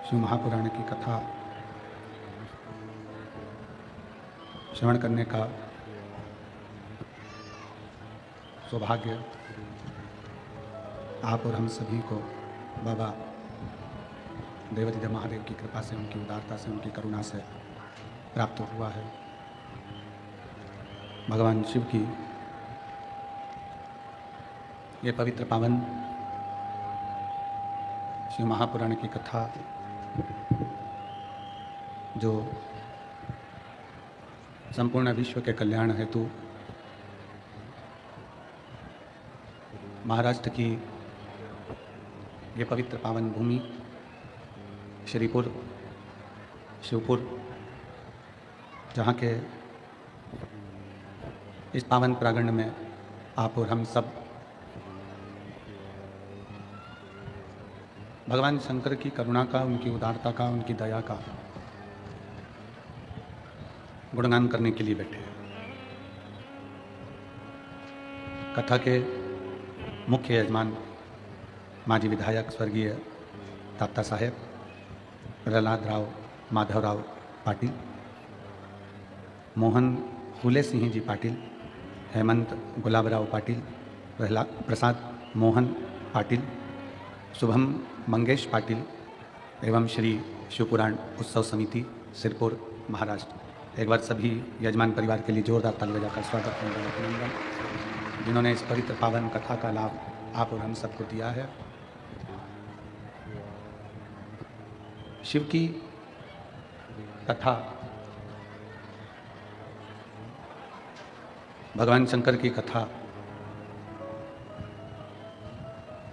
शिव महापुराण की कथा श्रवण करने का सौभाग्य आप और हम सभी को बाबा देवाधिदेव महादेव की कृपा से, उनकी उदारता से, उनकी करुणा से प्राप्त हुआ है। भगवान शिव की ये पवित्र पावन शिव महापुराण की कथा जो संपूर्ण विश्व के कल्याण हेतु महाराष्ट्र की ये पवित्र पावन भूमि श्रीपुर शिवपुर, जहाँ के इस पावन प्रांगण में आप और हम सब भगवान शंकर की करुणा का, उनकी उदारता का, उनकी दया का गुणगान करने के लिए बैठे हैं। कथा के मुख्य यजमान माजी विधायक स्वर्गीय तात्या साहेब प्रहलाद राव माधवराव पाटिल, मोहन फूले सिंह जी पाटिल, हेमंत गुलाबराव पाटिल, प्रसाद मोहन पाटिल, शुभम मंगेश पाटिल एवं श्री शिवपुराण उत्सव समिति सिरपुर महाराष्ट्र। एक बार सभी यजमान परिवार के लिए जोरदार ताली बजाकर स्वागत अभिनंदन, जिन्होंने इस पवित्र पावन कथा का लाभ आप और हम सबको दिया है। शिव की कथा भगवान शंकर की कथा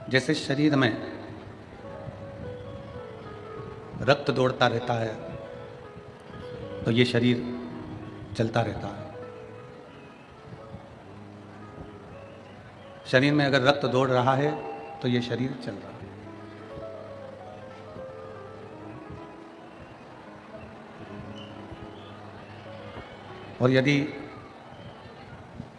जैसे शरीर में रक्त दौड़ता रहता है तो ये शरीर चलता रहता है। शरीर में अगर रक्त दौड़ रहा है तो ये शरीर चल रहा है। और यदि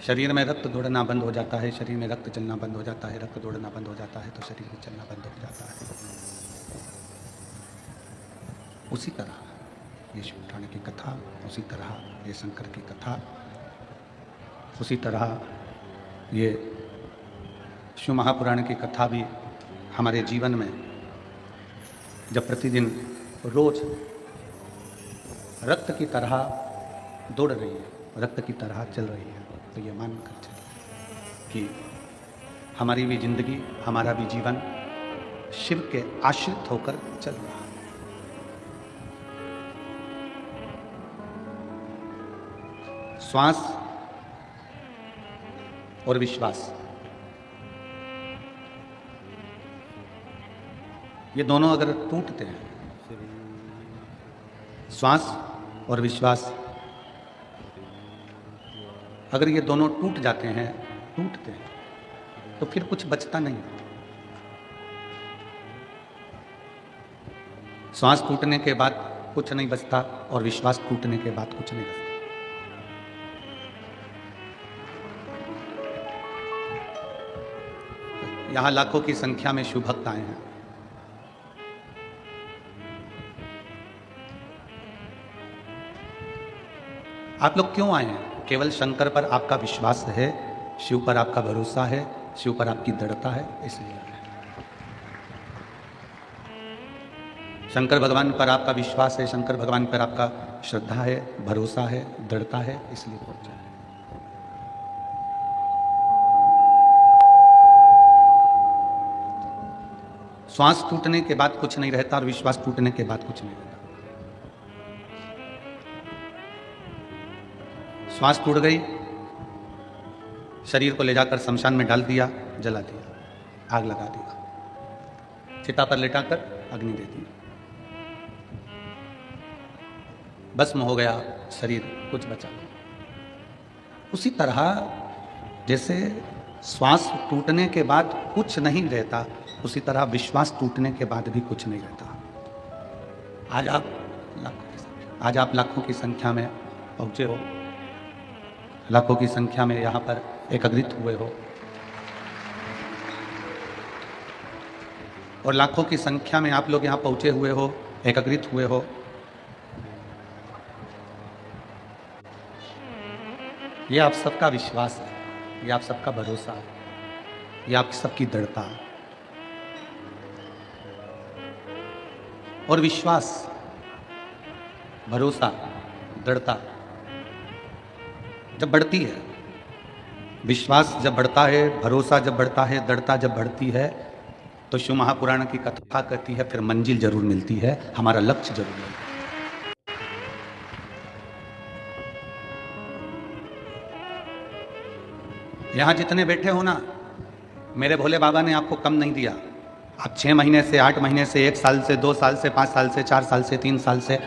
शरीर में रक्त दौड़ना बंद हो जाता है, शरीर में रक्त चलना बंद हो जाता है, रक्त दौड़ना बंद हो जाता है तो शरीर में चलना बंद हो जाता है। उसी तरह ये शिव पुराण की कथा, उसी तरह ये शंकर की कथा, उसी तरह ये शिव महापुराण की कथा भी हमारे जीवन में जब प्रतिदिन रोज रक्त की तरह दौड़ रही है, रक्त की तरह चल रही है, तो ये मान कर चलिए कि हमारी भी जिंदगी, हमारा भी जीवन शिव के आश्रित होकर चल रहा है। श्वास और विश्वास, ये दोनों अगर टूटते हैं, श्वास और विश्वास अगर ये दोनों टूट जाते हैं, टूटते हैं, तो फिर कुछ बचता नहीं। श्वास टूटने के बाद कुछ नहीं बचता और विश्वास टूटने के बाद कुछ नहीं बचता। यहां लाखों की संख्या में शिव भक्त आए हैं। आप लोग क्यों आए हैं? केवल शंकर पर आपका विश्वास है, शिव पर आपका भरोसा है, शिव पर आपकी दृढ़ता है, इसलिए शंकर भगवान पर आपका विश्वास है, शंकर भगवान पर आपका श्रद्धा है, भरोसा है, दृढ़ता है, इसलिए पहुंचा है। श्वास टूटने के बाद कुछ नहीं रहता और विश्वास टूटने के बाद कुछ नहीं रहता। श्वास टूट गई, शरीर को ले जाकर शमशान में डाल दिया, जला दिया, आग लगा दिया, चिता पर लेटाकर अग्नि दे दी, भस्म हो गया शरीर, कुछ बचा नहीं। उसी तरह जैसे श्वास टूटने के बाद कुछ नहीं रहता, उसी तरह विश्वास टूटने के बाद भी कुछ नहीं रहता। आज आप लाखों की संख्या में पहुंचे हो, लाखों की संख्या में यहाँ पर एकत्रित हुए हो और लाखों की संख्या में आप लोग यहाँ पहुँचे हुए हो एकत्रित हुए हो, ये आप सबका विश्वास है, ये आप सबका भरोसा है, ये आप सबकी दृढ़ता है। और विश्वास, भरोसा, दृढ़ता जब बढ़ती है, विश्वास जब बढ़ता है, भरोसा जब बढ़ता है, दृढ़ता जब बढ़ती है, तो शिव महापुराण की कथा कहती है फिर मंजिल जरूर मिलती है, हमारा लक्ष्य जरूर मिलता है। यहां जितने बैठे हो ना, मेरे भोले बाबा ने आपको कम नहीं दिया। आप 6 महीने से, 8 महीने से, 1 साल से, 2 साल से, 5 साल से, 4 साल से, 3 साल से,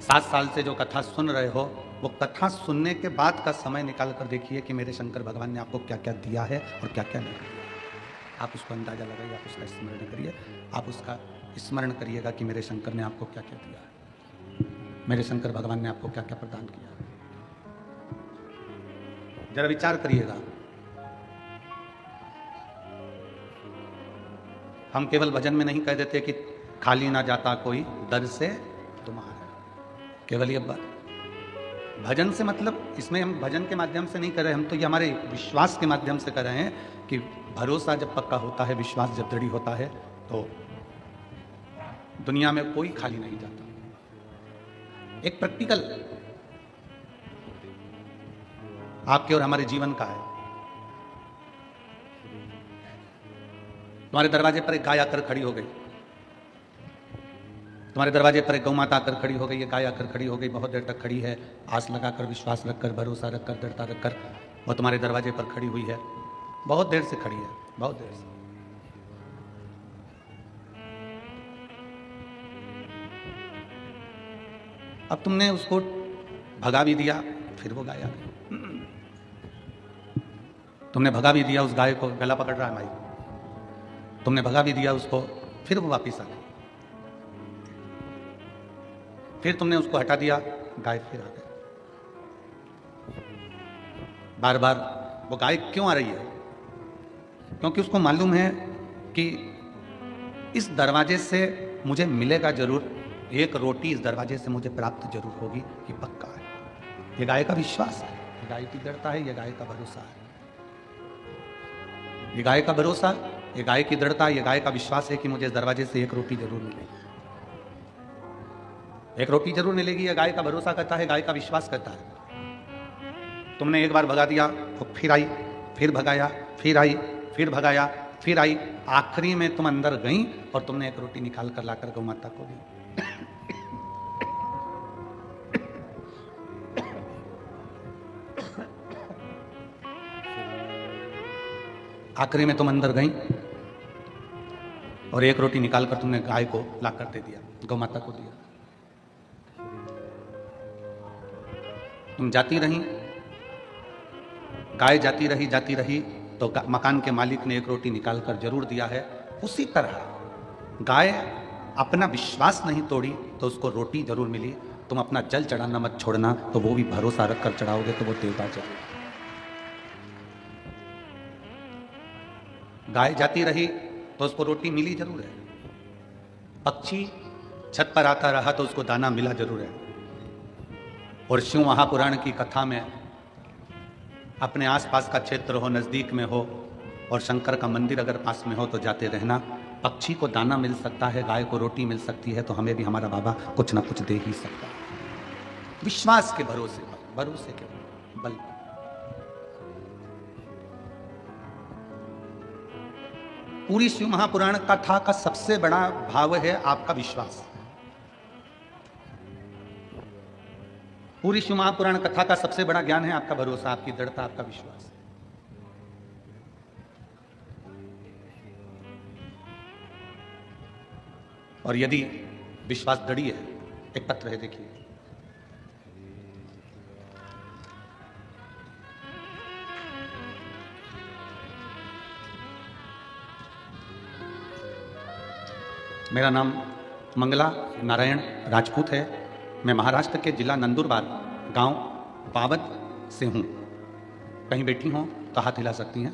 7 साल से जो कथा सुन रहे हो, वो कथा सुनने के बाद का समय निकाल कर देखिए कि मेरे शंकर भगवान ने आपको क्या क्या दिया है और क्या क्या नहीं दिया। आप उसको अंदाजा लगाइए, आप उसका स्मरण करिए, आप उसका स्मरण करिएगा कि मेरे शंकर ने आपको क्या क्या दिया है, मेरे शंकर भगवान ने आपको क्या क्या प्रदान किया है। जरा विचार करिएगा। हम केवल भजन में नहीं कह देते कि खाली ना जाता कोई दर से तुम्हारा, केवल ये बात भजन से मतलब इसमें हम भजन के माध्यम से नहीं कर रहे, हम तो ये हमारे विश्वास के माध्यम से कर रहे हैं कि भरोसा जब पक्का होता है, विश्वास जब दृढ़ होता है, तो दुनिया में कोई खाली नहीं जाता। एक प्रैक्टिकल आपके और हमारे जीवन का है। तुम्हारे दरवाजे पर एक गाय आकर खड़ी हो गई, तुम्हारे दरवाजे पर एक गौ माता आकर खड़ी हो गई, ये गाय आकर खड़ी हो गई, बहुत देर तक खड़ी है, आस लगाकर, विश्वास रखकर, भरोसा रखकर, दृढ़ता रखकर, वो तुम्हारे दरवाजे पर खड़ी हुई है, बहुत देर से खड़ी है, बहुत देर से। अब तुमने उसको भगा भी दिया, फिर वो गाय आ गई। तुमने भगा भी दिया उस गाय को, गला पकड़ रहा है भाई, तुमने भगा भी दिया उसको, फिर वो वापिस आ गई। फिर तुमने उसको हटा दिया, गाय फिर आ गई। बार बार वो गाय क्यों आ रही है? क्योंकि उसको मालूम है कि इस दरवाजे से मुझे मिलेगा जरूर, एक रोटी इस दरवाजे से मुझे प्राप्त जरूर होगी, ये पक्का है। ये गाय का विश्वास है, ये गाय की दृढ़ता है, ये गाय का भरोसा है, ये गाय का भरोसा, ये गाय की दृढ़ता, ये गाय का विश्वास है कि मुझे इस दरवाजे से एक रोटी जरूर मिलेगी, एक रोटी जरूर मिलेगी। ये गाय का भरोसा करता है, गाय का विश्वास करता है। तुमने एक बार भगा दिया, वो फिर आई, फिर भगाया, फिर आई, फिर भगाया, फिर आई, आखिरी में तुम अंदर गई और तुमने एक रोटी निकाल कर लाकर गौ माता को दी। आखिरी में तुम अंदर गई और एक रोटी निकालकर तुमने गाय को लाकर दे दिया, गौ माता को दिया। तुम जाती रही, गाय जाती रही, तो मकान के मालिक ने एक रोटी निकालकर जरूर दिया है। उसी तरह गाय अपना विश्वास नहीं तोड़ी तो उसको रोटी जरूर मिली। तुम अपना जल चढ़ाना मत छोड़ना, तो वो भी भरोसा रखकर चढ़ाओगे तो वो देवता जल। गाय जाती रही तो उसको रोटी मिली जरूर है, पक्षी छत पर आता रहा तो उसको दाना मिला जरूर है। और शिव महापुराण की कथा में अपने आसपास का क्षेत्र हो, नजदीक में हो, और शंकर का मंदिर अगर पास में हो तो जाते रहना। पक्षी को दाना मिल सकता है, गाय को रोटी मिल सकती है, तो हमें भी हमारा बाबा कुछ ना कुछ दे ही सकता है। विश्वास के भरोसे पर, भरोसे के बल। पूरी शिव महापुराण कथा का सबसे बड़ा भाव है आपका विश्वास। पूरी शिव महापुराण कथा का सबसे बड़ा ज्ञान है आपका भरोसा, आपकी दृढ़ता, आपका विश्वास। और यदि विश्वास दृढ़ है, एक पत्र है देखिए, मेरा नाम मंगला नारायण राजपूत है। मैं महाराष्ट्र के जिला नंदुरबार गांव पावत से हूँ। कहीं बैठी हों तो हाथ हिला सकती हैं।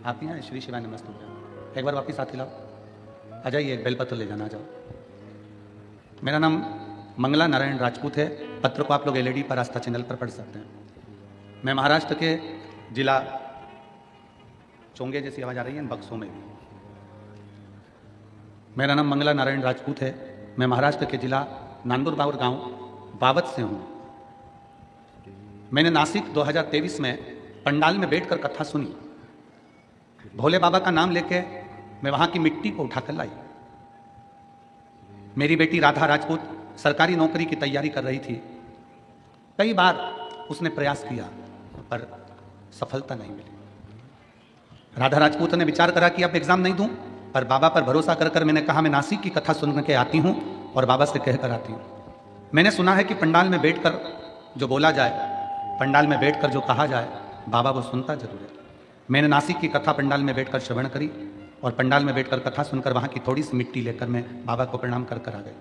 आप ही हैं? श्री शिवाय नमस्तुभ्यम। एक बार वापिस हाथ हिलाओ, आ जाइए, एक बेलपत्र ले जाना, आ जाओ। मेरा नाम मंगला नारायण राजपूत है। पत्र को आप लोग एलईडी पर आस्था चैनल पर पढ़ सकते हैं। मैं महाराष्ट्र के जिला चोंगे जैसी आवाज आ रही है बक्सों में भी। मेरा नाम मंगला नारायण राजपूत है। मैं महाराष्ट्र के जिला नांदुरबावर गांव बावत से हूं। मैंने नासिक 2023 में पंडाल में बैठकर कथा सुनी। भोले बाबा का नाम लेके मैं वहां की मिट्टी को उठाकर लाई। मेरी बेटी राधा राजपूत सरकारी नौकरी की तैयारी कर रही थी। कई बार उसने प्रयास किया पर सफलता नहीं मिली। राधा राजपूत ने विचार करा कि अब एग्जाम नहीं दूं, पर बाबा पर भरोसा कर मैंने कहा मैं नासिक की कथा सुन के आती हूं और बाबा से कहकर आती हूं। मैंने सुना है कि पंडाल में बैठकर जो बोला जाए, पंडाल में बैठकर जो कहा जाए, बाबा वो सुनता जरूर है। मैंने नासिक की कथा पंडाल में बैठकर श्रवण करी और पंडाल में बैठकर कथा सुनकर वहां की थोड़ी सी मिट्टी लेकर मैं बाबा को प्रणाम कर आ गए।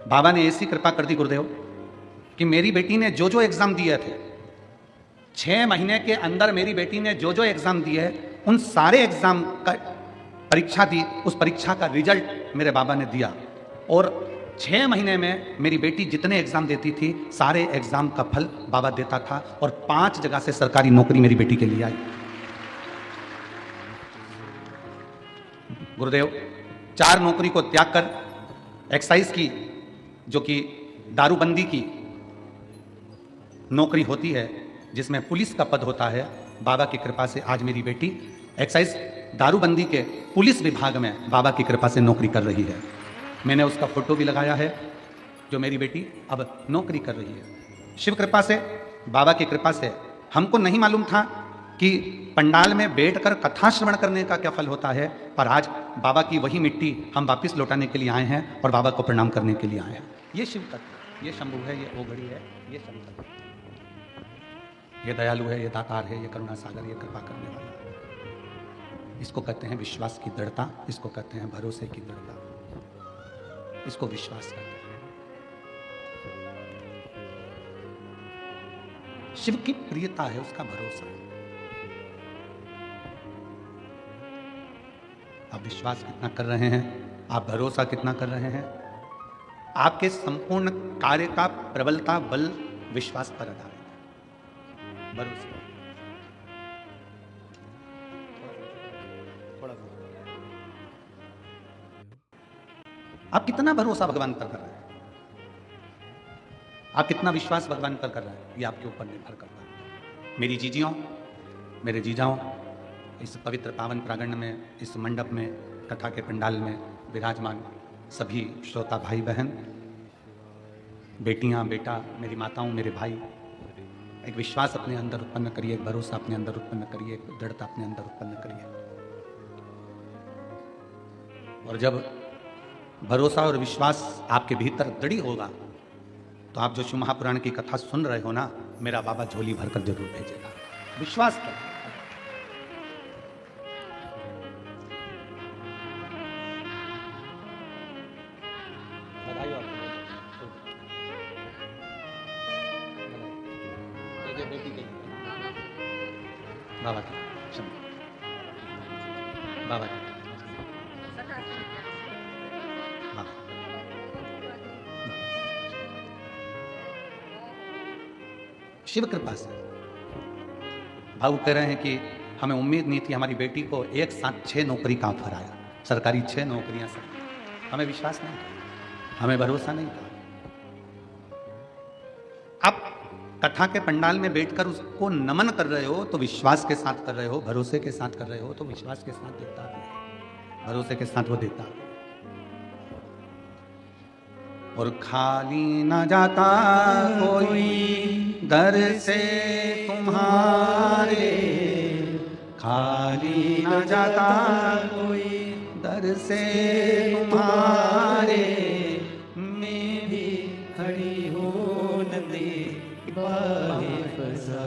बाबा ने ऐसी कृपा कर दी गुरुदेव कि मेरी बेटी ने जो जो एग्जाम दिए थे, 6 महीने के अंदर मेरी बेटी ने जो जो एग्जाम दिए, उन सारे एग्जाम का परीक्षा दी, उस परीक्षा का रिजल्ट मेरे बाबा ने दिया। और 6 महीने में मेरी बेटी जितने एग्जाम देती थी, सारे एग्जाम का फल बाबा देता था और 5 जगह से सरकारी नौकरी मेरी बेटी के लिए आई। गुरुदेव 4 नौकरी को त्याग कर एक्साइज की, जो कि दारूबंदी की नौकरी होती है, जिसमें पुलिस का पद होता है, बाबा की कृपा से आज मेरी बेटी एक्साइज दारूबंदी के पुलिस विभाग में बाबा की कृपा से नौकरी कर रही है। मैंने उसका फोटो भी लगाया है, जो मेरी बेटी अब नौकरी कर रही है। शिव कृपा से, बाबा की कृपा से हमको नहीं मालूम था कि पंडाल में बैठकर कथा श्रवण करने का क्या फल होता है, पर आज बाबा की वही मिट्टी हम वापिस लौटाने के लिए आए हैं और बाबा को प्रणाम करने के लिए आए हैं। ये शिव तत्व, ये शंभु है, ये ओघड़ी है, ये शंकर, ये दयालु है, ये दातार है, ये करुणा सागर, ये कृपा करने वाला है। इसको कहते हैं विश्वास की दृढ़ता, इसको कहते हैं भरोसे की दृढ़ता, इसको विश्वास कहते हैं। शिव की प्रियता है, उसका भरोसा। आप विश्वास कितना कर रहे हैं, आप भरोसा कितना कर रहे हैं, आपके संपूर्ण कार्य का प्रबलता बल विश्वास पर आधारित है। भरोसा आप कितना भरोसा भगवान पर कर रहे हैं, आप कितना विश्वास भगवान पर कर रहे हैं, ये आपके ऊपर निर्भर करता है। मेरी जीजियों, मेरे जीजाओं, इस पवित्र पावन प्रांगण में, इस मंडप में, कथा के पंडाल में विराजमान सभी श्रोता भाई बहन, बेटियां, बेटा, मेरी माताओं, मेरे भाई, एक विश्वास अपने अंदर उत्पन्न करिए, एक भरोसा अपने अंदर उत्पन्न करिए, एक दृढ़ता अपने अंदर उत्पन्न करिए। और जब भरोसा और विश्वास आपके भीतर दृढ़ होगा, तो आप जो शिव महापुराण की कथा सुन रहे हो ना, मेरा बाबा झोली भरकर जरूर भेजेगा। विश्वास करो। बाबा की बाबा की शिव कृपा से भाऊ कह रहे हैं कि हमें उम्मीद नहीं थी, हमारी बेटी को एक साथ 6 नौकरी का ऑफर आया, सरकारी 6 नौकरियां सब। हमें विश्वास नहीं था, हमें भरोसा नहीं था। आप कथा के पंडाल में बैठकर उसको नमन कर रहे हो तो विश्वास के साथ कर रहे हो, भरोसे के साथ कर रहे हो तो विश्वास के साथ देता है, भरोसे के साथ वो देता है। और खाली न जाता कोई दर से तुम्हारे, खाली न जाता कोई दर से तुम्हारे, मैं भी खड़ी हूँ नदी बाहे फसा।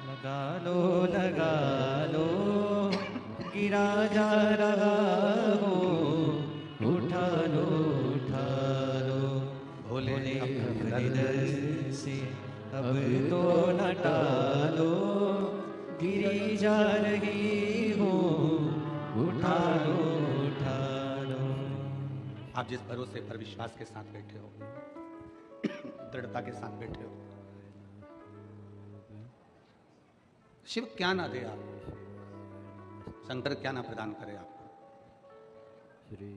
लगा लो गिरा जा रहा हो, उठा लो भोले दर से अब तो न टालो, गिरी जा रही हो, उठा ठारो ठारो। आप जिस भरोसे पर विश्वास के साथ बैठे हो, दृढ़ता के साथ बैठे हो, शिव क्या ना दे आप, शंकर क्या ना प्रदान करे आपको। श्री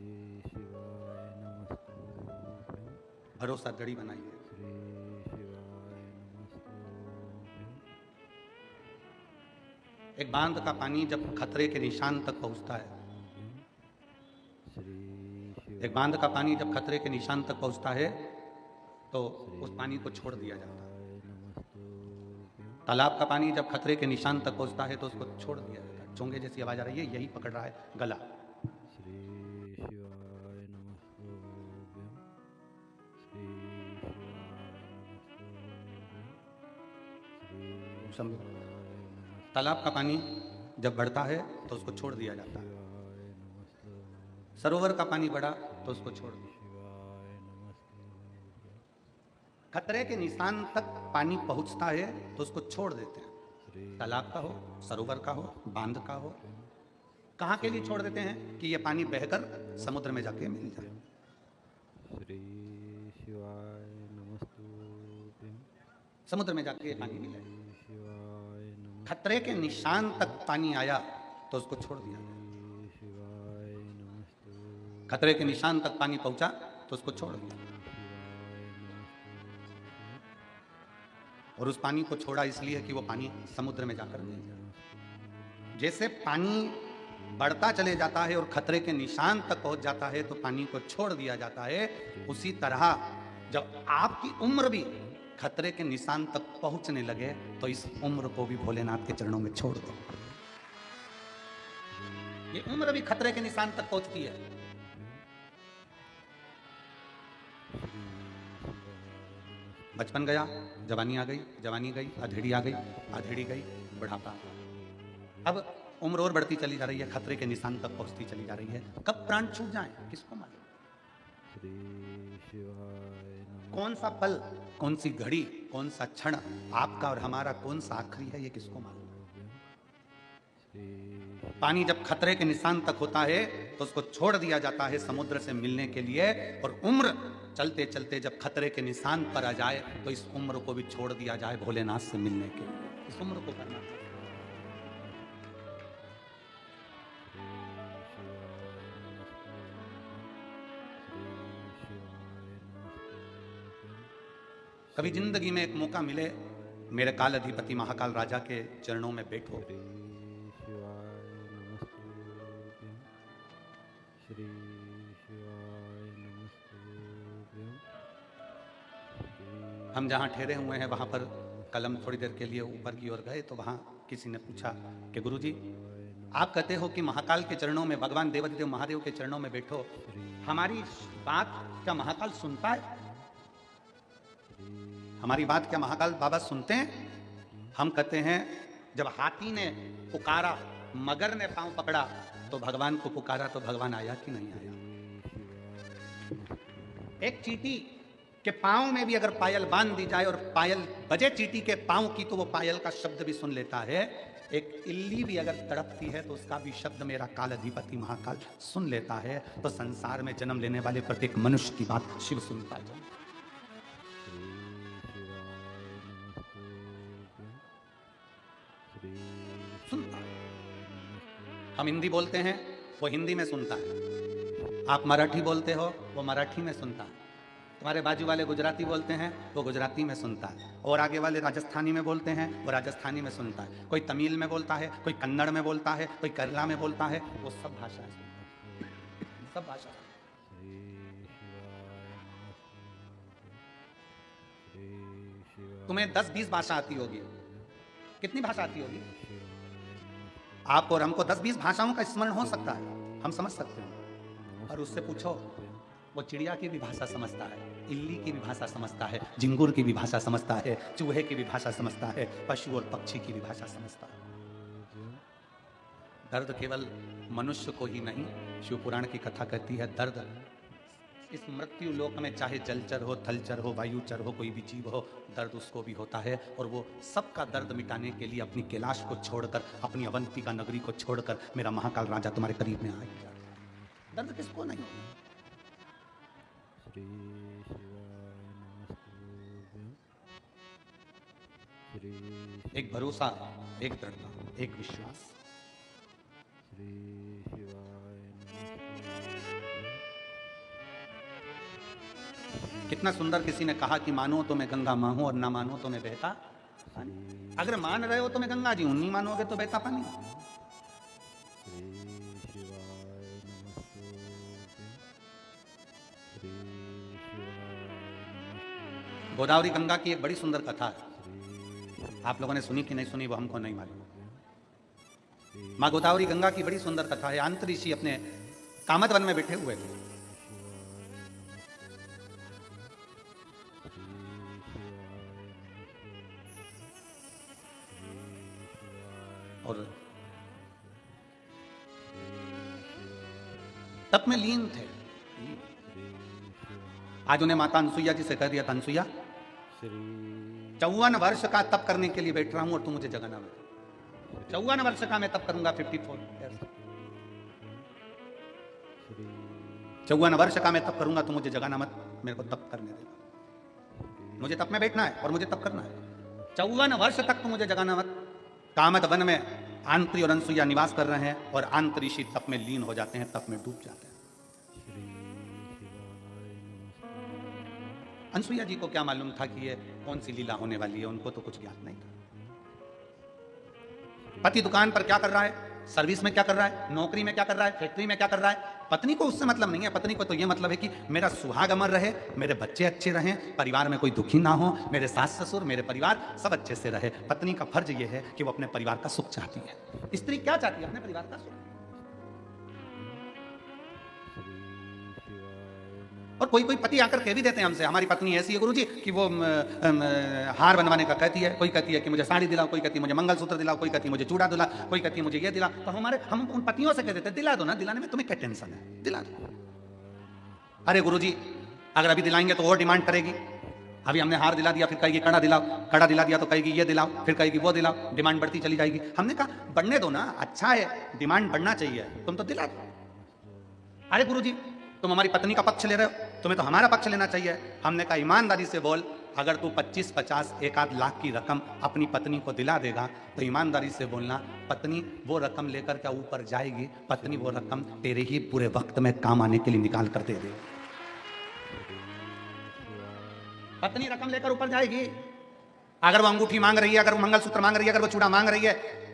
शिवाय नमस्तुभ्यं। भरोसा दृढ़ बनाइए। श्री शिवाय नमस्तुभ्यं। एक बांध का पानी जब खतरे के निशान तक पहुंचता है, एक बांध का पानी जब खतरे के निशान तक पहुंचता है तो उस पानी को छोड़ दिया जाता है। तालाब का पानी जब खतरे के निशान तक पहुंचता है तो उसको छोड़ दिया जाता है। चोंगे जैसी आवाज आ रही है, यही पकड़ रहा है गला। श्री शिवाय नमस्तुभ्यं। श्री शिवाय नमस्तुभ्यं। तालाब का पानी जब बढ़ता है तो उसको छोड़ दिया जाता है। सरोवर का पानी बढ़ा तो उसको छोड़ दिया। खतरे के निशान तक पानी पहुंचता है तो उसको छोड़ देते हैं। तालाब का हो, सरोवर का हो, बांध का हो, कहाँ के लिए छोड़ देते हैं कि ये पानी बहकर समुद्र में जाके मिल जाए। श्री शिवाय नमस्तुभ्यं। समुद्र में जाके पानी मिले। शिवाय नमः। खतरे के निशान तक पानी आया तो उसको छोड़ दिया। शिवाय नमस्तुभ्यं। खतरे के निशान तक पानी पहुंचा तो उसको छोड़ दिया। और उस पानी को छोड़ा इसलिए कि वो पानी समुद्र में जाकर मिल जाए। जैसे पानी बढ़ता चले जाता है और खतरे के निशान तक पहुंच जाता है तो पानी को छोड़ दिया जाता है, उसी तरह जब आपकी उम्र भी खतरे के निशान तक पहुंचने लगे तो इस उम्र को भी भोलेनाथ के चरणों में छोड़ दो। ये उम्र भी खतरे के निशान तक पहुंचती है। बचपन गया, जवानी आ गई, जवानी गई, अधेड़ी आ गई, अधेड़ी गई, बुढ़ापा। अब उम्र और बढ़ती चली जा रही है, खतरे के निशान तक पहुंचती चली जा रही है। कब प्राण छूट जाए किसको मालूम। कौन सा पल, कौन सी घड़ी, कौन सा क्षण आपका और हमारा कौन सा आखिरी है, ये किसको मालूम। पानी जब खतरे के निशान तक होता है तो उसको छोड़ दिया जाता है समुद्र से मिलने के लिए। और उम्र चलते चलते जब खतरे के निशान पर आ जाए तो इस उम्र को भी छोड़ दिया जाए भोलेनाथ से मिलने के लिए। इस उम्र को करना चाहिए। कभी जिंदगी में एक मौका मिले, मेरे काल अधिपति महाकाल राजा के चरणों में बैठो। हम जहाँ ठहरे हुए हैं वहाँ पर कलम थोड़ी देर के लिए ऊपर की ओर गए तो वहाँ किसी ने पूछा कि गुरुजी, आप कहते हो कि महाकाल के चरणों में, भगवान देवाधिदेव महादेव के चरणों में बैठो, हमारी बात क्या महाकाल सुनता है? हमारी बात क्या महाकाल बाबा सुनते हैं? हम कहते हैं जब हाथी ने पुकारा, मगर ने पांव पकड़ा तो भगवान को पुकारा तो भगवान आया कि नहीं आया? एक चींटी के पांव में भी अगर पायल बांध दी जाए और पायल बजे चींटी के पांव की तो वो पायल का शब्द भी सुन लेता है। एक इल्ली भी अगर तड़पती है तो उसका भी शब्द मेरा काल अधिपति महाकाल सुन लेता है। तो संसार में जन्म लेने वाले प्रत्येक मनुष्य की बात शिव सुनता है। सुनता है। हम हिंदी बोलते हैं, वो हिंदी में सुनता है। आप मराठी बोलते हो, वो मराठी में सुनता है। तुम्हारे बाजू वाले गुजराती बोलते हैं, वो गुजराती में सुनता है। और आगे वाले राजस्थानी में बोलते हैं, वो राजस्थानी में सुनता है। कोई तमिल में बोलता है, कोई कन्नड़ में बोलता है, कोई केरला में बोलता है, वो सब भाषा है, सब भाषा। तुम्हें 10-20 भाषा आती होगी, कितनी भाषा आती होगी? आपको और हमको 10-20 भाषाओं का स्मरण हो सकता है, हम समझ सकते हैं। और उससे पूछो, वो चिड़िया की भी भाषा समझता है, इल्ली की भी भाषा समझता है, झिंगुर की भी भाषा समझता है, चूहे की भी भाषा समझता है, पशु और पक्षी की भी भाषा समझता है। दर्द केवल मनुष्य को ही नहीं, शिव पुराण की कथा कहती है दर्द इस मृत्यु लोक में चाहे जलचर हो, थलचर हो, वायुचर हो, कोई भी जीव हो, दर्द उसको भी होता है। और वो सबका दर्द मिटाने के लिए अपनी कैलाश को छोड़कर, अपनी अवंतिका नगरी को छोड़कर मेरा महाकाल राजा तुम्हारे करीब में आ ही जाता है। दर्द किसको नहीं होता? श्री शिवाय नमस्तुभ्यं। श्री एक भरोसा, एक दृढ़ता, एक विश्वास। श्री शिवाय कितना सुंदर किसी ने कहा कि मानो तो मैं गंगा माँ हूं और ना मानो तो मैं बहता पानी। अगर मान रहे हो तो मैं गंगा जी हूं, नहीं मानोगे तो बहता पानी। श्री शिवाय नमस्तुभ्यं। श्री शिवाय नमस्तुभ्यं। गोदावरी गंगा की एक बड़ी सुंदर कथा है, श्री आप लोगों ने सुनी कि नहीं सुनी वो हमको नहीं मालूम। माँ गोदावरी गंगा की बड़ी सुंदर कथा है। अंत ऋषि अपने कामत वन में बैठे हुए थे। और तप में लीन थे। आज उन्हें माता अनसुईया जी से कह दिया था, अनसुईया 54 वर्ष का तप करने के लिए बैठ रहा हूं और तू मुझे जगाना मत। 54 वर्ष का मैं तप करूंगा, 54 54 वर्ष का मैं तप करूंगा, तू मुझे जगाना मत, मेरे को तप करने दे। मुझे तप में बैठना है और मुझे तप करना है। 54 वर्ष तक तू मुझे जगाना मत। कामत वन में आंत्री और अनसुईया निवास कर रहे हैं और आंत ऋषि तप में लीन हो जाते हैं, तप में डूब जाते हैं। अनसुईया जी को क्या मालूम था कि ये कौन सी लीला होने वाली है, उनको तो कुछ ज्ञात नहीं था। पति दुकान पर क्या कर रहा है, सर्विस में क्या कर रहा है, नौकरी में क्या कर रहा है, फैक्ट्री में क्या कर रहा है, पत्नी को उससे मतलब नहीं है। पत्नी को तो ये मतलब है कि मेरा सुहाग अमर रहे, मेरे बच्चे अच्छे रहें, परिवार में कोई दुखी ना हो, मेरे सास ससुर, मेरे परिवार सब अच्छे से रहे। पत्नी का फर्ज ये है कि वो अपने परिवार का सुख चाहती है। स्त्री क्या चाहती है? अपने परिवार का सुख। और कोई कोई पति आकर कह भी देते हैं हमसे, हमारी पत्नी ऐसी है गुरुजी कि वो हार बनवाने का कहती है, कोई कहती है कि मुझे साड़ी दिलाओ, कोई कहती है मुझे मंगलसूत्र दिलाओ, कोई कहती है मुझे चूड़ा दिला, कोई कहती है मुझे ये दिला। तो हम उन पतियों से कह देते हैं, दिला दो ना, दिलाने में तुम्हें क्या टेंशन है, दिला दो। अरे गुरुजी अगर अभी दिलाएंगे तो और डिमांड करेगी। अभी हमने हार दिला दिया, फिर कहेगी कड़ा दिलाओ, कड़ा दिला दिया तो कहेगी ये दिलाओ, फिर कहेगी वो दिलाओ, डिमांड बढ़ती चली जाएगी। हमने कहा बढ़ने दो ना, अच्छा है, डिमांड बढ़ना चाहिए, तुम तो दिला दो। अरे गुरुजी तुम हमारी पत्नी का पक्ष ले रहे हो, तुम्हें तो हमारा पक्ष लेना चाहिए। हमने कहा ईमानदारी से बोल, अगर तू 25, 50, 1 लाख की रकम अपनी पत्नी को दिला देगा तो ईमानदारी से बोलना, पत्नी वो रकम लेकर क्या ऊपर जाएगी? पत्नी वो रकम तेरे ही बुरे वक्त में काम आने के लिए निकाल कर दे दे। पत्नी रकम लेकर ऊपर जाएगी। अगर वो अंगूठी मांग रही है, अगर वो मंगलसूत्र मांग रही है, अगर वो चूड़ा मांग रही है,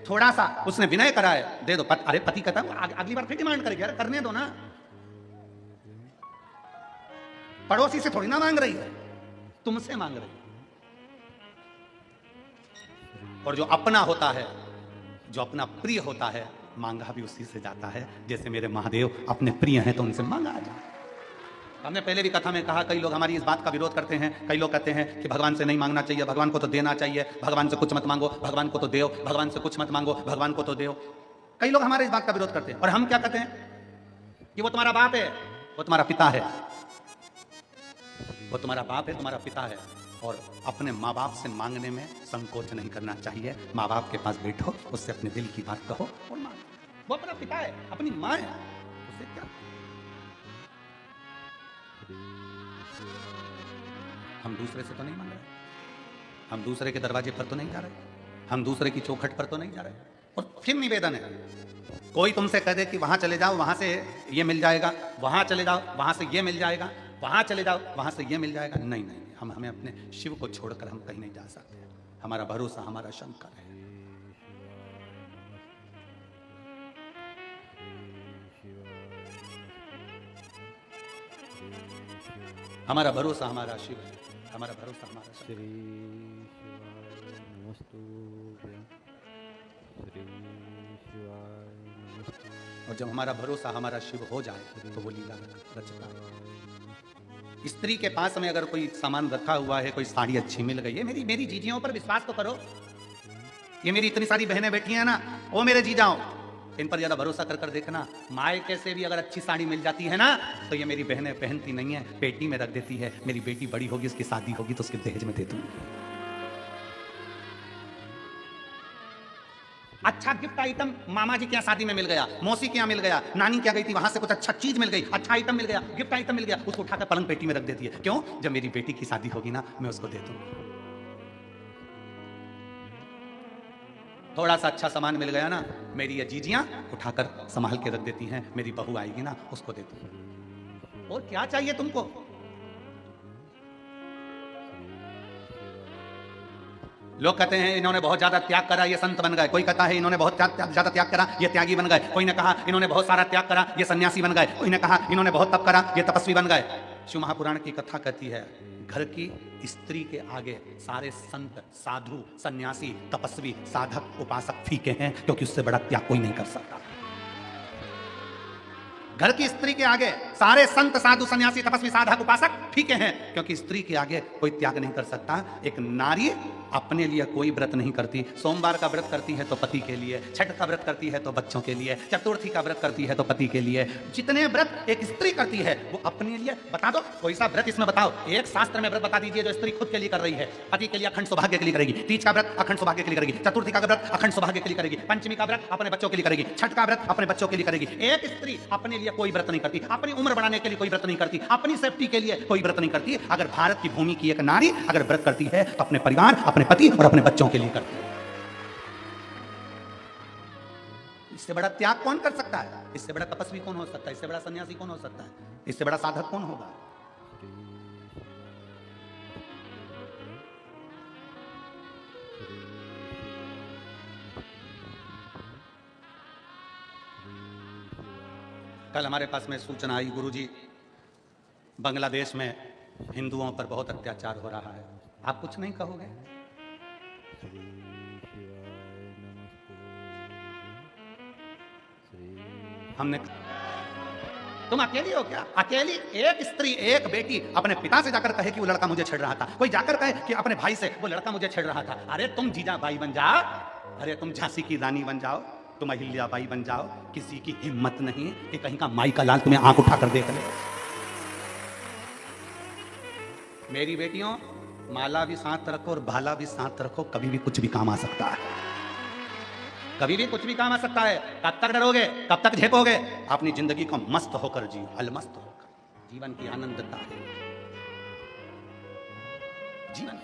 थोड़ा सा उसने विनय करा है, दे दो। अरे पति कहता है अगली बार फिर डिमांड करेगी, अरे करने दो ना। पड़ोसी से थोड़ी ना मांग रही है, तुमसे मांग रही है। और जो अपना होता है, जो अपना प्रिय होता है, मांगा भी उसी से जाता है। जैसे मेरे महादेव अपने प्रिय हैं तो उनसे मांगा जाए। हमने पहले भी कथा में कहा, कई लोग हमारी इस बात का विरोध करते हैं। कई लोग कहते हैं कि भगवान से नहीं मांगना चाहिए, भगवान को तो देना चाहिए, भगवान से कुछ मत मांगो, भगवान को तो देओ, भगवान से कुछ मत मांगो, भगवान को तो देओ। कई लोग हमारे इस बात का विरोध करते हैं। और हम क्या कहते हैं कि वो तुम्हारा बाप है, वो तुम्हारा पिता है, वो तुम्हारा बाप है, तुम्हारा पिता है। और अपने माँ बाप से मांगने में संकोच नहीं करना चाहिए। माँ बाप के पास बैठो, उससे अपने दिल की बात कहो और मांगो। वो अपना पिता है, अपनी माँ है, उससे क्या? हम दूसरे से तो नहीं मांग रहे, हम दूसरे के दरवाजे पर तो नहीं जा रहे, हम दूसरे की चौखट पर तो नहीं जा रहे। और फिर निवेदन है, कोई तुमसे कह दे कि वहां चले जाओ, वहां से ये मिल जाएगा, वहां चले जाओ, वहां से ये मिल जाएगा, वहां चले जाओ, वहां से ये मिल जाएगा, नहीं नहीं, हमें अपने शिव को छोड़कर हम कहीं नहीं जा सकते। हमारा भरोसा हमारा शंकर है। हमारा भरोसा हमारा शिव है, हमारा भरोसा हमारा शंकर। श्री शिवाय नमस्तुभ्यं। श्री शिवाय नमस्तुभ्यं। और जब हमारा भरोसा हमारा शिव हो जाए तो वो लीला रचता है। स्त्री के पास में अगर कोई सामान रखा हुआ है, कोई साड़ी अच्छी मिल गई है, मेरी जीजियों पर विश्वास तो करो। ये मेरी इतनी सारी बहनें बैठी हैं ना, ओ मेरे जीजाओ, इन पर ज्यादा भरोसा कर कर देखना, मायके से भी अगर अच्छी साड़ी मिल जाती है ना तो ये मेरी बहनें पहनती नहीं है, पेटी में रख देती है। मेरी बेटी बड़ी होगी, उसकी शादी होगी तो उसके दहेज में दे दूंगी। अच्छा गिफ्ट आइटम मामा जी के यहाँ शादी में मिल गया, मौसी के यहाँ मिल गया, नानी क्या गई थी वहां से कुछ अच्छा चीज मिल गई, अच्छा आइटम मिल गया, गिफ्ट आइटम मिल गया, उसको उठाकर पलंग पेटी में रख देती है। क्यों? जब मेरी बेटी की शादी होगी ना मैं उसको दे दूंगी। थोड़ा सा अच्छा सामान मिल गया ना, मेरी ये जीजियां उठाकर संभाल के रख देती हैं, मेरी बहू आएगी ना उसको दे दूंगी। और क्या चाहिए तुमको? लोग कहते हैं इन्होंने बहुत ज्यादा त्याग करा ये संत बन गए, कोई कहता है इन्होंने बहुत ज्यादा त्याग करा ये त्यागी बन गए, कोई ने कहा इन्होंने बहुत सारा त्याग करा ये सन्यासी बन गए, कोई ने कहा इन्होंने बहुत तप करा ये तपस्वी बन गए। शिव महापुराण की कथा कहती है घर की स्त्री के आगे सारे संत साधु सन्यासी तपस्वी साधक उपासक फीके हैं, क्योंकि उससे बड़ा त्याग कोई नहीं कर सकता। घर की स्त्री के आगे सारे संत साधु सन्यासी तपस्वी साधक उपासक फीके हैं, क्योंकि स्त्री के आगे कोई त्याग नहीं कर सकता। एक नारी अपने लिए कोई व्रत नहीं करती, सोमवार का व्रत करती है तो पति के लिए, छठ का व्रत करती है तो बच्चों के लिए, चतुर्थी का व्रत करती है तो पति के लिए। जितने व्रत एक स्त्री करती है वो अपने लिए। बता दो कोई सा व्रत इसमें बताओ, एक शास्त्र में व्रत बता दीजिए जो स्त्री खुद के लिए कर रही है। पति के लिए अखंड सौभाग्य के लिए करेगी, तीज का व्रत अखंड सौभाग्य के लिए करेगी, चतुर्थी का व्रत अखंड सौभाग्य के लिए करेगी, पंचमी का व्रत अपने बच्चों के लिए करेगी, छठ का व्रत अपने बच्चों के लिए करेगी। एक स्त्री अपने लिए कोई व्रत नहीं करती, अपनी उम्र बढ़ाने के लिए कोई व्रत नहीं करती, अपनी सेफ्टी के लिए कोई व्रत नहीं करती। अगर भारत की भूमि की एक नारी अगर व्रत करती है तो अपने परिवार, अपने पति और अपने बच्चों के लिए करती है। इससे बड़ा त्याग कौन कर सकता है? इससे बड़ा तपस्वी कौन हो सकता है? इससे बड़ा सन्यासी कौन हो सकता है? इससे बड़ा साधक कौन होगा? कल हमारे पास में सूचना आई, गुरुजी बांग्लादेश में हिंदुओं पर बहुत अत्याचार हो रहा है, आप कुछ नहीं कहोगे? हमने तुम अकेली हो क्या? अकेली एक स्त्री एक बेटी अपने पिता से जाकर कहे कि वो लड़का मुझे छेड़ रहा था, कोई जाकर कहे कि अपने भाई से वो लड़का मुझे छेड़ रहा था। अरे तुम जीजाबाई बन जाओ, अरे तुम झांसी की रानी बन जाओ, तुम अहिल्याबाई बन जाओ। किसी की हिम्मत नहीं कि कहीं का माई का लाल तुम्हें आंख उठाकर देख ले। मेरी बेटियों, माला भी साथ रखो और भाला भी साथ रखो, कभी भी कुछ भी काम आ सकता है, कभी भी कुछ भी काम आ सकता है। कब तक डरोगे? कब तक झेपोगे? अपनी जिंदगी को मस्त होकर जियो, अलमस्त होकर। जीवन की आनंदता है जीवन।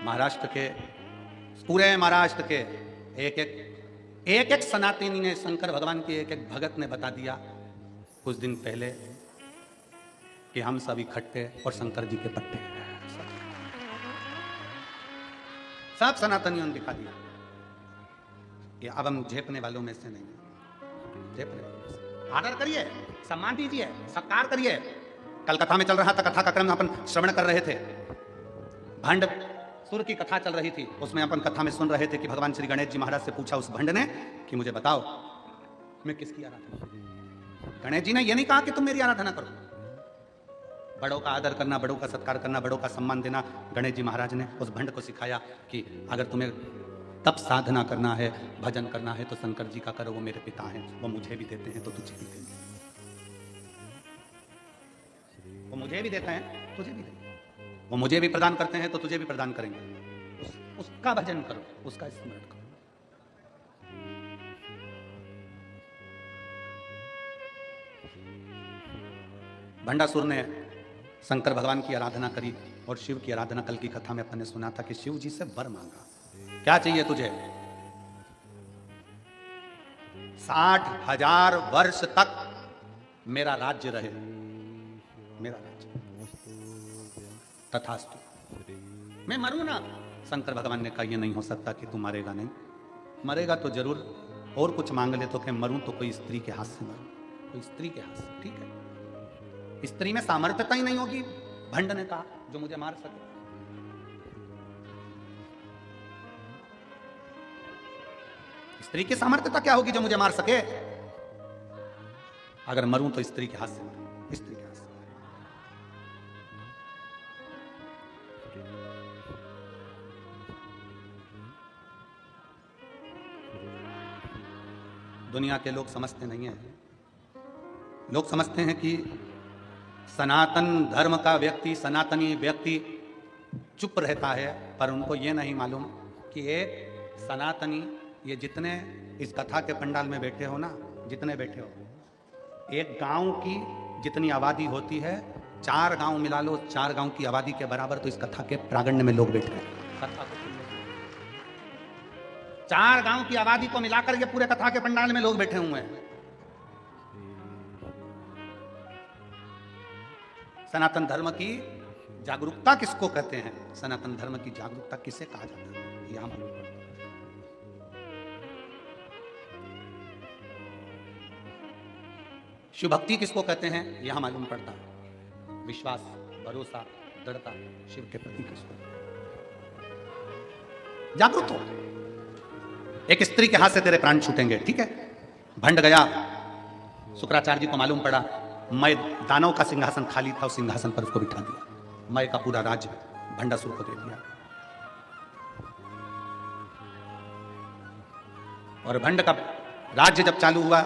महाराष्ट्र के, पूरे महाराष्ट्र के एक एक सनातनी ने, शंकर भगवान के एक एक भगत ने बता दिया कुछ दिन पहले कि हम सब इकट्ठे और शंकर जी के पट्टे। सब सनातनियों ने दिखा दिया कि अब हम झेपने वालों में से नहीं हैं। झेपने वालों से आदर करिए, सम्मान दीजिए, सत्कार करिए। कल कथा में चल रहा था, कथा का क्रम अपन श्रवण कर रहे थे, भंड सुर की कथा चल रही थी। उसमें अपन कथा में सुन रहे थे कि भगवान श्री गणेश जी महाराज से पूछा उस भंड ने कि मुझे बताओ मैं किसकी आराधना करूं। गणेश जी ने यह नहीं कहा कि तुम मेरी आराधना करो। बड़ों का आदर करना, बड़ों का सत्कार करना, बड़ों का सम्मान देना गणेश जी महाराज ने उस भंड को सिखाया कि अगर तुम्हें तप साधना करना है, भजन करना है तो शंकर जी का करो, वो मेरे पिता हैं, वो मुझे भी देते हैं तो तुझे भी देंगे, वो मुझे भी देते हैं तुझे भी देंगे, वो मुझे भी प्रदान करते हैं तो तुझे भी प्रदान करेंगे। उसका भजन करो, उसका स्मरण करो। भंडासुर ने शंकर भगवान की आराधना करी और शिव की आराधना। कल की कथा में अपन ने सुना था कि शिव जी से वर मांगा, क्या चाहिए तुझे? 60,000 वर्ष तक मेरा राज्य रहे, मेरा राज्य। तथास्तु। मैं मरूं ना? शंकर भगवान ने कहा यह नहीं हो सकता कि तू मरेगा नहीं। मरेगा तो जरूर, और कुछ मांग ले तो कि मरूं तो कोई स्त्री के हाथ से मरूं, कोई स्त्री के हाथ से। ठीक है, स्त्री में सामर्थ्यता ही नहीं होगी, भंड ने कहा, जो मुझे मार सके। स्त्री की सामर्थ्यता क्या होगी जो मुझे मार सके? अगर मरूं तो स्त्री के हाथ से मरूं, स्त्री के हाथ से। दुनिया के लोग समझते नहीं हैं। लोग समझते हैं कि सनातन धर्म का व्यक्ति, सनातनी व्यक्ति चुप रहता है, पर उनको ये नहीं मालूम कि एक सनातनी, ये जितने इस कथा के पंडाल में बैठे हो ना, जितने बैठे हो, एक गांव की जितनी आबादी होती है, 4 गांव मिला लो, 4 गांव की आबादी के बराबर तो इस कथा के प्रांगण में लोग बैठे हैं। कथा को 4 गांव की आबादी को मिलाकर ये पूरे कथा के पंडाल में लोग बैठे हुए हैं। सनातन धर्म की जागरूकता किसको कहते हैं? सनातन धर्म की जागरूकता किसे कहा जाता है? यहां मालूम पड़ता है। शिव भक्ति किसको कहते हैं? यहां मालूम पड़ता है। विश्वास, भरोसा, दृढ़ता शिव के प्रति किसको? जागरूक हो। एक स्त्री के हाथ से तेरे प्राण छूटेंगे, ठीक है? भंड गया, शुक्राचार्य जी को मालूम पड़ा, मैं दानव का सिंहासन खाली था, उस सिंहासन पर उसको बिठा दिया, मैं का पूरा राज्य भंडासुर को दे दिया। और भंड का राज्य जब चालू हुआ,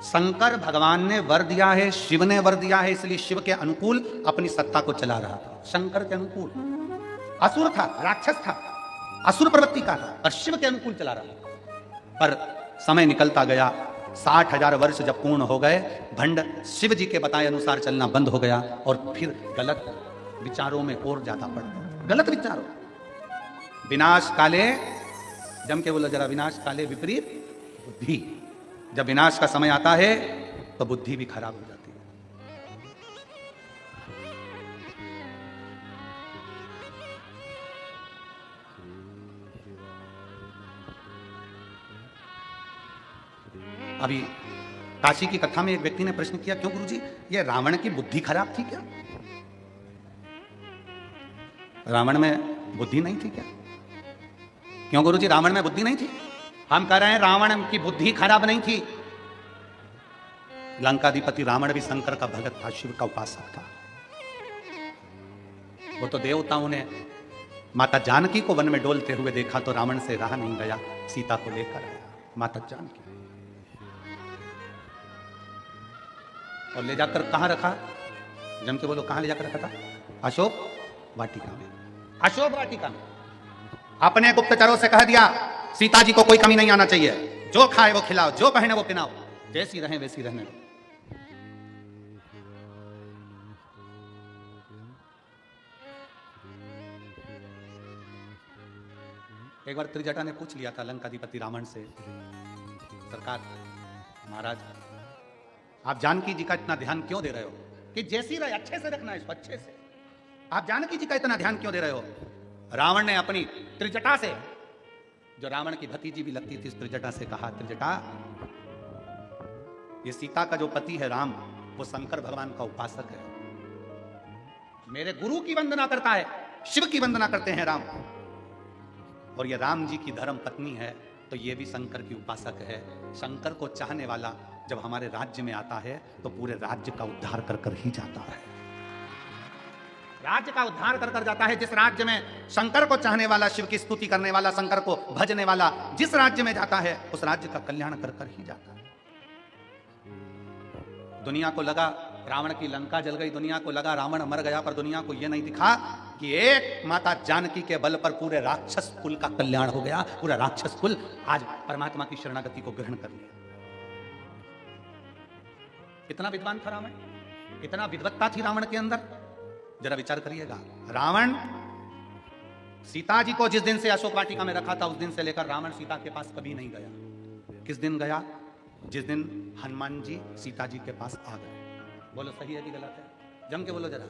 शंकर भगवान ने वर दिया है, शिव ने वर दिया है, इसलिए शिव के अनुकूल अपनी सत्ता को चला रहा था। शंकर के अनुकूल असुर था, राक्षस था, असुर प्रवृत्ति का था, और शिव के अनुकूल चला रहा। पर समय निकलता गया, 60,000 वर्ष जब पूर्ण हो गए, भंड शिव जी के बताए अनुसार चलना बंद हो गया और फिर गलत विचारों में और ज्यादा पड़ गया। गलत विचारों, विनाश काले, जम के बोलो जरा, विनाश काले विपरीत बुद्धि। जब विनाश का समय आता है तो बुद्धि भी खराब हो जाती है। अभी काशी की कथा में एक व्यक्ति ने प्रश्न किया, क्यों गुरुजी, ये रावण की बुद्धि खराब थी क्या? रावण में बुद्धि नहीं थी क्या? क्यों गुरुजी, रावण में बुद्धि नहीं थी? हम कह रहे हैं रावण की बुद्धि खराब नहीं थी। लंकाधिपति रावण भी शंकर का भगत था, शिव का उपासक था। वो तो देवताओं ने माता जानकी को वन में डोलते हुए देखा तो रावण से रहा नहीं गया, सीता को लेकर आया माता जानकी, और ले जाकर कहां रखा? जम के बोलो, कहां ले जाकर रखा था? अशोक वाटिका में। अशोक वाटिका में अपने गुप्तचरों से कह दिया, सीता जी को कोई कमी नहीं आना चाहिए, जो खाए वो खिलाओ, जो पहने वो पहनाओ, जैसी रहे वैसी रहने दो। एक बार त्रिजटा ने पूछ लिया था लंकाधिपति रावण से, सरकार महाराज, आप जानकी जी का इतना ध्यान क्यों दे रहे हो? कि जैसी रहे अच्छे से रखना है इसको, अच्छे से। आप जानकी जी का इतना ध्यान क्यों दे रहे हो? रावण ने अपनी त्रिजटा से, जो रावण की भतीजी भी लगती थी, इस त्रिजटा से कहा, त्रिजटा, ये सीता का जो पति है राम, वो शंकर भगवान का उपासक है, मेरे गुरु की वंदना करता है, शिव की वंदना करते हैं राम, और ये राम जी की धर्म पत्नी है, तो ये भी शंकर की उपासक है। शंकर को चाहने वाला जब हमारे राज्य में आता है तो पूरे राज्य का उद्धार कर कर ही जाता है। राज्य का उद्धार कर कर जाता है। जिस राज्य में शंकर को चाहने वाला, शिव की स्तुति करने वाला, शंकर को भजने वाला जिस राज्य में जाता है, उस राज्य का कल्याण कर कर ही जाता है। दुनिया को लगा रावण की लंका जल गई, दुनिया को लगा रावण मर गया, पर दुनिया को यह नहीं दिखा कि एक माता जानकी के बल पर पूरे राक्षस कुल का कल्याण हो गया। पूरा राक्षस कुल आज परमात्मा की शरणागति को ग्रहण कर लिया। इतना विद्वान था रावण, इतना विद्वत्ता थी रावण के अंदर। जरा विचार करिएगा, रावण सीता जी को जिस दिन से अशोक वाटिका में रखा था, उस दिन से लेकर रावण सीता के पास कभी नहीं गया। किस दिन गया? जिस दिन हनुमान जी सीता जी के पास आ गए। बोलो सही है कि गलत है? जम के बोलो जरा।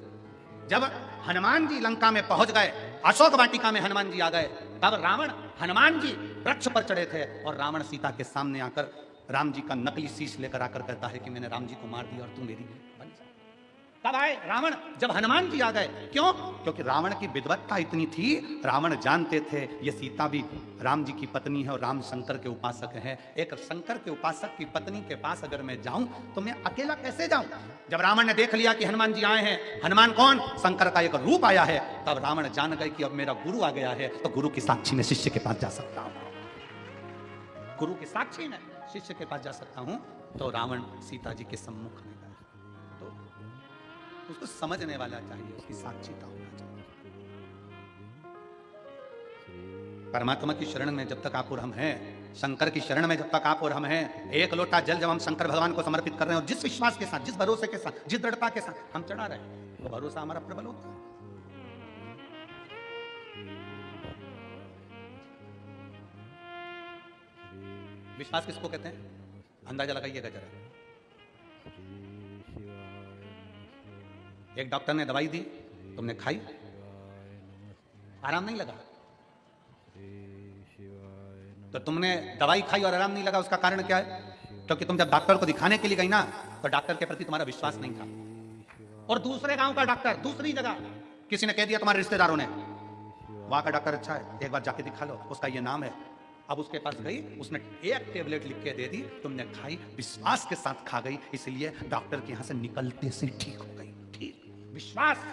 जब हनुमान जी लंका में पहुंच गए, अशोक वाटिका में हनुमान जी आ गए, तब रावण, हनुमान जी वृक्ष पर चढ़े थे और रावण सीता के सामने आकर राम जी का नकली शीश लेकर आकर कहता है कि मैंने राम जी को मार दिया और तू मेरी बन जा। कब आए? रावण, जब हनुमान जी आ गए। क्यों? क्योंकि रावण की विद्वत्ता इतनी थी, रावण जानते थे ये सीता भी राम जी की पत्नी है और राम शंकर के उपासक हैं। एक शंकर के उपासक की पत्नी के पास अगर मैं जाऊं तो मैं अकेला कैसे जाऊं? जब रावण ने देख लिया कि हनुमान जी आए हैं, हनुमान कौन? शंकर का एक रूप आया है, तब रावण जान गए कि अब मेरा गुरु आ गया है, तो गुरु की साक्षी में शिष्य के पास जा सकता हूं। गुरु की साक्षी में शिष्य के पास जा सकता हूं। तो रावण सीता जी के सम्मुख में गया, तो उसको समझने वाला चाहिए, उसकी साक्षीता होना चाहिए। परमात्मा की शरण में जब तक आप और हम हैं, शंकर की शरण में जब तक आप और हम हैं, एक लोटा जल जब हम शंकर भगवान को समर्पित कर रहे हैं और जिस विश्वास के साथ, जिस भरोसे के साथ, जिस दृढ़ता के साथ हम चढ़ा रहे हैं, तो भरोसा हमारा प्रबल होता है। विश्वास किसको कहते हैं? अंदाजा लगाइएगा जरा। एक डॉक्टर ने दवाई दी, तुमने खाई, आराम नहीं लगा, तो तुमने दवाई खाई और आराम नहीं लगा, उसका कारण क्या है? क्योंकि तुम जब डॉक्टर को दिखाने के लिए गई ना, तो डॉक्टर के प्रति तुम्हारा विश्वास नहीं था। और दूसरे गांव का डॉक्टर, दूसरी जगह किसी ने कह दिया तुम्हारे रिश्तेदारों ने, वहां का डॉक्टर अच्छा है, एक बार जाके दिखा लो, उसका ये नाम है। अब उसके पास गई, उसने एक टेबलेट लिख के दे दी, तुमने खाई, विश्वास के साथ खा गई, इसलिए डॉक्टर के यहां से निकलते से ठीक हो गई। ठीक, विश्वास,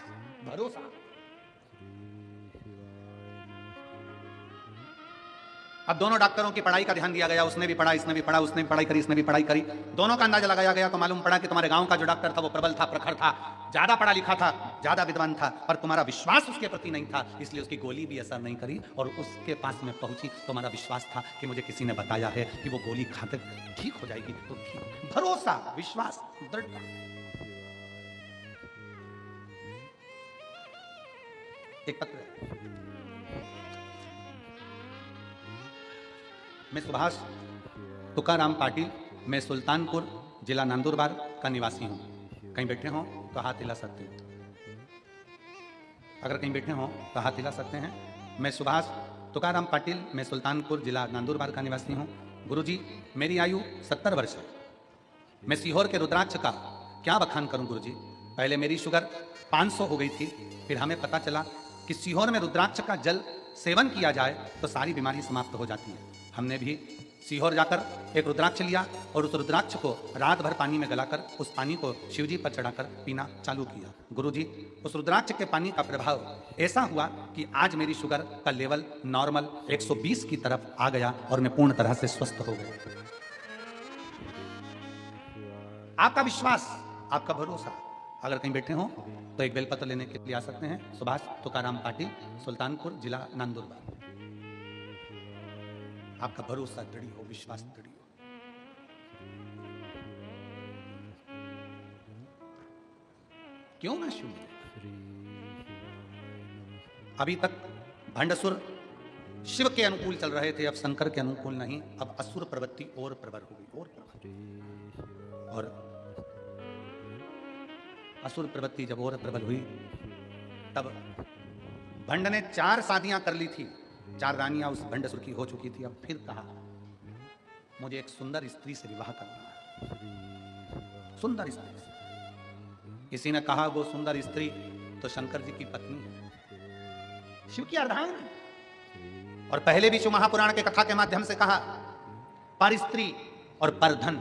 भरोसा। अब दोनों डॉक्टरों की पढ़ाई का ध्यान दिया गया, उसने भी पढ़ा, इसने भी पढ़ा, उसने भी पढ़ाई करी, इसने भी पढ़ाई करी, दोनों का अंदाजा लगाया गया, तो मालूम पड़ा कि तुम्हारे गांव का जो डॉक्टर था वो प्रबल था, प्रखर था, ज्यादा पढ़ा लिखा था, ज्यादा विद्वान था, पर तुम्हारा विश्वास उसके प्रति नहीं था, इसलिए उसकी गोली भी असर नहीं करी। और उसके पास में पहुंची, तुम्हारा विश्वास था कि मुझे किसी ने बताया है कि वो गोली खाते ठीक हो जाएगी, तो ठीक। भरोसा, विश्वास, दृढ़ता। एक पत्र है, मैं सुभाष तुकाराम पाटिल, मैं सुल्तानपुर जिला नंदुरबार का निवासी हूँ। कहीं बैठे हों तो हाथ हिला सकते हैं, अगर कहीं बैठे हों तो हाथ हिला सकते हैं। मैं सुभाष तुकाराम पाटिल, मैं सुल्तानपुर जिला नंदुरबार का निवासी हूँ। गुरुजी, मेरी आयु 70 वर्ष है। मैं सीहोर के रुद्राक्ष का क्या बखान करूँ गुरुजी। पहले मेरी शुगर 500 हो गई थी, फिर हमें पता चला कि सीहोर में रुद्राक्ष का जल सेवन किया जाए तो सारी बीमारी समाप्त हो जाती है। हमने भी सीहोर जाकर एक रुद्राक्ष लिया और उस रुद्राक्ष को रात भर पानी में गलाकर उस पानी को शिवजी पर चढ़ाकर पीना चालू किया। गुरुजी, उस रुद्राक्ष के पानी का प्रभाव ऐसा हुआ कि आज मेरी शुगर का लेवल नॉर्मल 120 की तरफ आ गया और मैं पूर्ण तरह से स्वस्थ हो गया। आपका विश्वास, आपका भरोसा, अगर कहीं बैठे हो तो एक बेलपत्र लेने के लिए आ सकते हैं। सुभाष तुकाराम पाटिल, सुल्तानपुर जिला नंदुरबार। आपका भरोसा दृढ़ हो, विश्वास दृढ़ हो। क्यों ना शिव मिले? अभी तक भंडसुर शिव के अनुकूल चल रहे थे, अब शंकर के अनुकूल नहीं, अब असुर प्रवृत्ति और प्रबल हो गई, और प्रबल। और असुर प्रवृत्ति जब और प्रबल हुई, तब भंड ने 4 शादियां कर ली थी, 4 रानियां उस भंडसुर की हो चुकी थी। अब फिर कहा मुझे एक सुंदर स्त्री से विवाह करना है, सुंदर स्त्री से। किसी ने कहा वो सुंदर स्त्री तो शंकर जी की पत्नी है, शिव की अर्धांगिनी। और पहले भी शिव महापुराण के कथा के माध्यम से कहा पर स्त्री और पर धन।